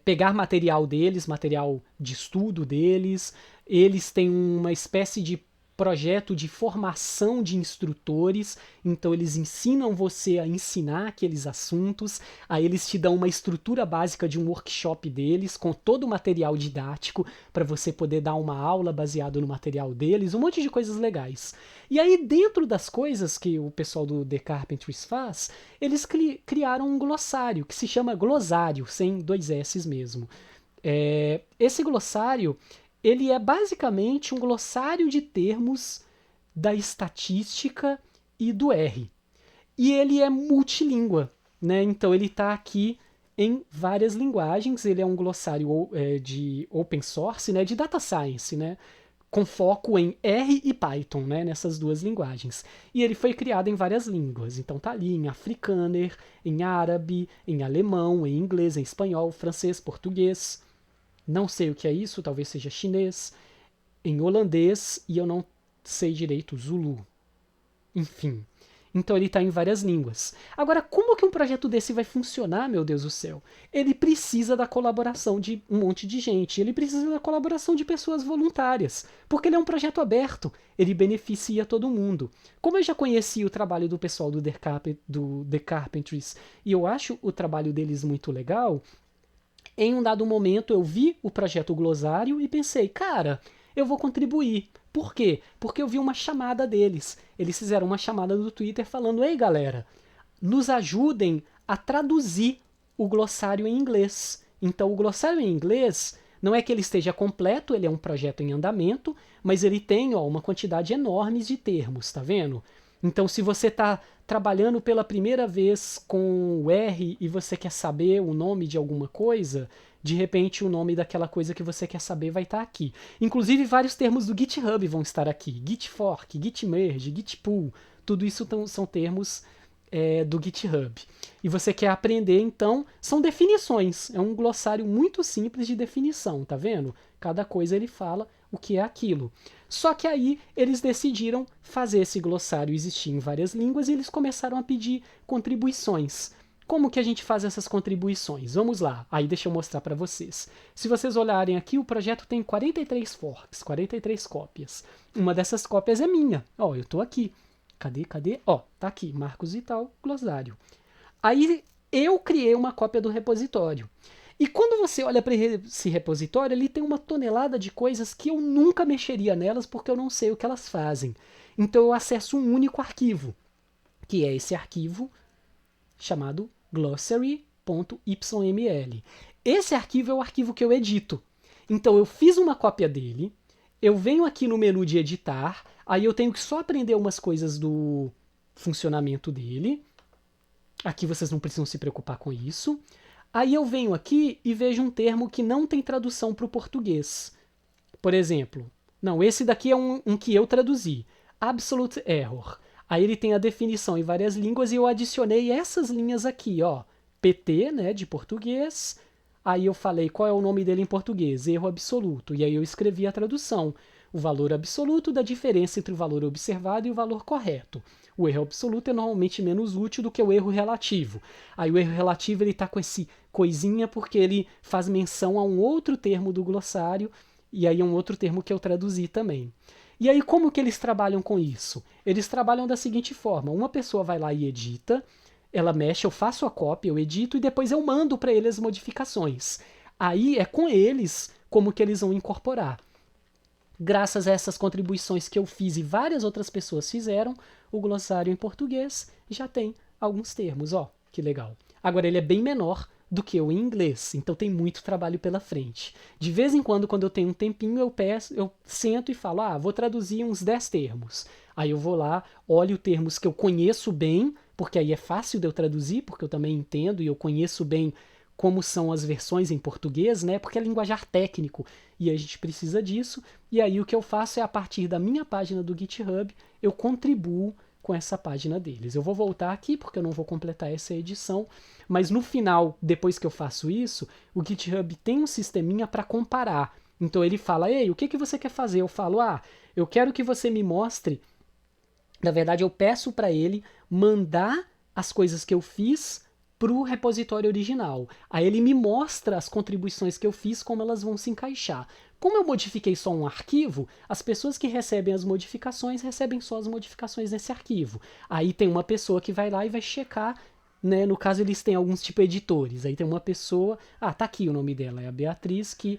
pegar material deles, material de estudo deles. Eles têm uma espécie de projeto de formação de instrutores, então eles ensinam você a ensinar aqueles assuntos, aí eles te dão uma estrutura básica de um workshop deles, com todo o material didático, para você poder dar uma aula baseado no material deles, um monte de coisas legais. E aí, dentro das coisas que o pessoal do The Carpentries faz, eles criaram um glossário, que se chama glossário, sem 2 S's mesmo. Esse glossário ele é basicamente um glossário de termos da estatística e do R. E ele é multilíngua, né? Então ele está aqui em várias linguagens. Ele é um glossário de open source, né? De data science, né? com foco em R e Python, né, nessas duas linguagens. E ele foi criado em várias línguas, então tá ali em Afrikaner, em árabe, em alemão, em inglês, em espanhol, francês, português. Não sei o que é isso, talvez seja chinês, em holandês e eu não sei direito Zulu. Enfim. Então ele está em várias línguas. Agora, como que um projeto desse vai funcionar, meu Deus do céu? Ele precisa da colaboração de um monte de gente, ele precisa da colaboração de pessoas voluntárias, porque ele é um projeto aberto, ele beneficia todo mundo. Como eu já conheci o trabalho do pessoal do The Carpentries e eu acho o trabalho deles muito legal, em um dado momento eu vi o projeto Glossário e pensei, cara, eu vou contribuir. Por quê? Porque eu vi uma chamada deles. Eles fizeram uma chamada no Twitter falando, ei galera, nos ajudem a traduzir o glossário em inglês. Então o glossário em inglês não é que ele esteja completo, ele é um projeto em andamento, mas ele tem uma quantidade enorme de termos, tá vendo? Então se você está trabalhando pela primeira vez com o R e você quer saber o nome de alguma coisa, de repente o nome daquela coisa que você quer saber vai estar aqui. Inclusive vários termos do GitHub vão estar aqui. Git fork, git merge, git pull, tudo isso são termos do GitHub. E você quer aprender, então, são definições. É um glossário muito simples de definição, tá vendo? Cada coisa ele fala o que é aquilo. Só que aí eles decidiram fazer esse glossário existir em várias línguas e eles começaram a pedir contribuições. Como que a gente faz essas contribuições? Vamos lá, aí deixa eu mostrar para vocês. Se vocês olharem aqui, o projeto tem 43 forks, 43 cópias. Uma dessas cópias é minha. Ó, eu tô aqui. Cadê? Ó, tá aqui, Marcos Vital, glossário. Aí eu criei uma cópia do repositório. E quando você olha para esse repositório, ele tem uma tonelada de coisas que eu nunca mexeria nelas porque eu não sei o que elas fazem. Então eu acesso um único arquivo, que é esse arquivo chamado glossary.yml. Esse arquivo é o arquivo que eu edito. Então eu fiz uma cópia dele, eu venho aqui no menu de editar, aí eu tenho que só aprender umas coisas do funcionamento dele. Aqui vocês não precisam se preocupar com isso. Aí eu venho aqui e vejo um termo que não tem tradução para o português. Por exemplo, não, esse daqui é um que eu traduzi. Absolute error. Aí ele tem a definição em várias línguas e eu adicionei essas linhas aqui, ó. PT, né, de português. Aí eu falei qual é o nome dele em português, erro absoluto. E aí eu escrevi a tradução. O valor absoluto da diferença entre o valor observado e o valor correto. O erro absoluto é normalmente menos útil do que o erro relativo. Aí o erro relativo ele está com esse coisinha porque ele faz menção a um outro termo do glossário e aí é um outro termo que eu traduzi também. E aí como que eles trabalham com isso? Eles trabalham da seguinte forma, uma pessoa vai lá e edita, ela mexe, eu faço a cópia, eu edito e depois eu mando para eles as modificações. Aí é com eles como que eles vão incorporar. Graças a essas contribuições que eu fiz e várias outras pessoas fizeram, o glossário em português já tem alguns termos, ó, que legal. Agora ele é bem menor do que o em inglês, então tem muito trabalho pela frente. De vez em quando eu tenho um tempinho, eu sento e falo, vou traduzir uns 10 termos. Aí eu vou lá, olho termos que eu conheço bem, porque aí é fácil de eu traduzir, porque eu também entendo e eu conheço bem como são as versões em português, né? Porque é linguajar técnico e a gente precisa disso. E aí o que eu faço é, a partir da minha página do GitHub, eu contribuo com essa página deles. Eu vou voltar aqui porque eu não vou completar essa edição, mas no final, depois que eu faço isso, o GitHub tem um sisteminha para comparar. Então ele fala, ei, o que você quer fazer? Eu falo, eu quero que você me mostre. Na verdade, eu peço para ele mandar as coisas que eu fiz para o repositório original. Aí ele me mostra as contribuições que eu fiz, como elas vão se encaixar. Como eu modifiquei só um arquivo, as pessoas que recebem as modificações recebem só as modificações nesse arquivo. Aí tem uma pessoa que vai lá e vai checar, né? No caso eles têm alguns tipo editores. Aí tem uma pessoa, tá aqui o nome dela, é a Beatriz, que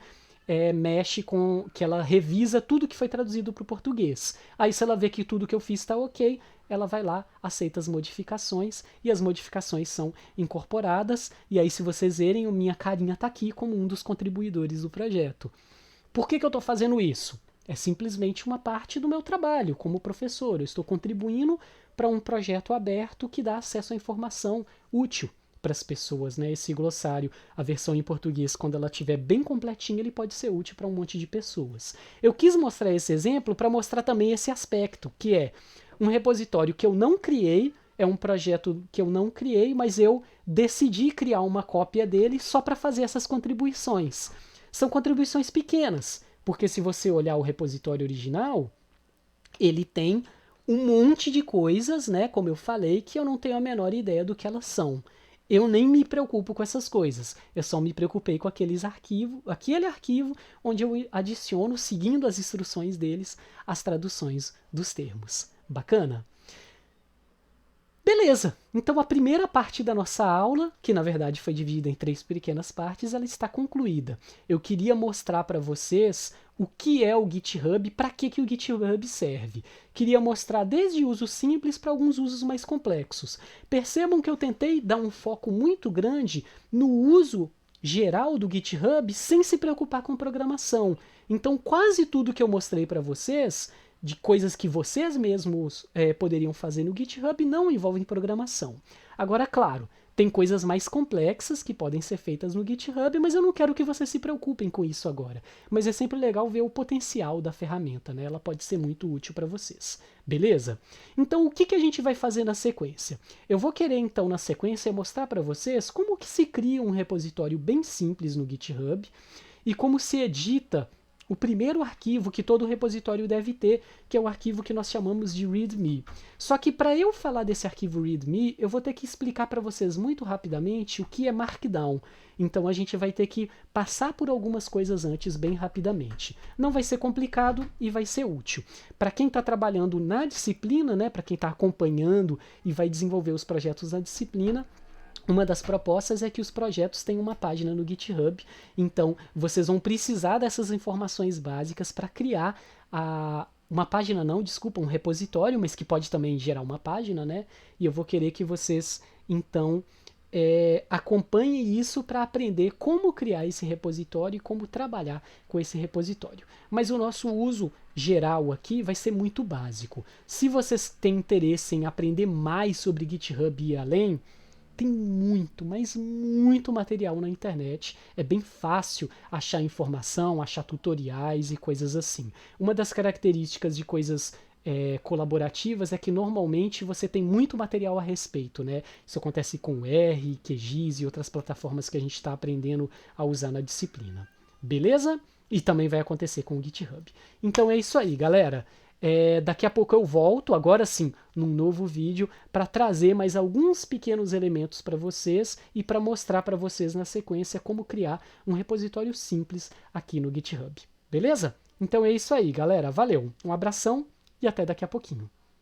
mexe com, que ela revisa tudo que foi traduzido para o português. Aí se ela vê que tudo que eu fiz está ok, ela vai lá, aceita as modificações e as modificações são incorporadas. E aí se vocês verem, a minha carinha está aqui como um dos contribuidores do projeto. Por que eu estou fazendo isso? É simplesmente uma parte do meu trabalho como professor. Eu estou contribuindo para um projeto aberto que dá acesso à informação útil para as pessoas, né? Esse glossário, a versão em português, quando ela estiver bem completinha, ele pode ser útil para um monte de pessoas. Eu quis mostrar esse exemplo para mostrar também esse aspecto, que é um repositório que eu não criei, é um projeto que eu não criei, mas eu decidi criar uma cópia dele só para fazer essas contribuições. São contribuições pequenas, porque se você olhar o repositório original, ele tem um monte de coisas, né, como eu falei, que eu não tenho a menor ideia do que elas são. Eu nem me preocupo com essas coisas. Eu só me preocupei com aquele arquivo onde eu adiciono, seguindo as instruções deles, as traduções dos termos. Bacana? Beleza, então a primeira parte da nossa aula, que na verdade foi dividida em 3 pequenas partes, ela está concluída. Eu queria mostrar para vocês o que é o GitHub, para que o GitHub serve. Queria mostrar desde usos simples para alguns usos mais complexos. Percebam que eu tentei dar um foco muito grande no uso geral do GitHub sem se preocupar com programação. Então quase tudo que eu mostrei para vocês de coisas que vocês mesmos poderiam fazer no GitHub não envolvem programação. Agora, claro, tem coisas mais complexas que podem ser feitas no GitHub, mas eu não quero que vocês se preocupem com isso agora. Mas é sempre legal ver o potencial da ferramenta, né? Ela pode ser muito útil para vocês. Beleza? Então, o que a gente vai fazer na sequência? Eu vou querer, então, na sequência, mostrar para vocês como que se cria um repositório bem simples no GitHub e como se edita o primeiro arquivo que todo repositório deve ter, que é o arquivo que nós chamamos de README. Só que para eu falar desse arquivo README, eu vou ter que explicar para vocês muito rapidamente o que é Markdown. Então a gente vai ter que passar por algumas coisas antes bem rapidamente. Não vai ser complicado e vai ser útil. Para quem está trabalhando na disciplina, né, para quem está acompanhando e vai desenvolver os projetos na disciplina, uma das propostas é que os projetos tenham uma página no GitHub, então vocês vão precisar dessas informações básicas para criar uma página não, desculpa, um repositório, mas que pode também gerar uma página, né? E eu vou querer que vocês, então, acompanhem isso para aprender como criar esse repositório e como trabalhar com esse repositório. Mas o nosso uso geral aqui vai ser muito básico. Se vocês têm interesse em aprender mais sobre GitHub e além, tem muito, mas muito material na internet. É bem fácil achar informação, achar tutoriais e coisas assim. Uma das características de coisas colaborativas é que normalmente você tem muito material a respeito, né? Isso acontece com R, QGIS e outras plataformas que a gente está aprendendo a usar na disciplina. Beleza? E também vai acontecer com o GitHub. Então é isso aí, galera. Daqui a pouco eu volto, agora sim, num novo vídeo, para trazer mais alguns pequenos elementos para vocês e para mostrar para vocês na sequência como criar um repositório simples aqui no GitHub. Beleza? Então é isso aí, galera. Valeu, um abração e até daqui a pouquinho.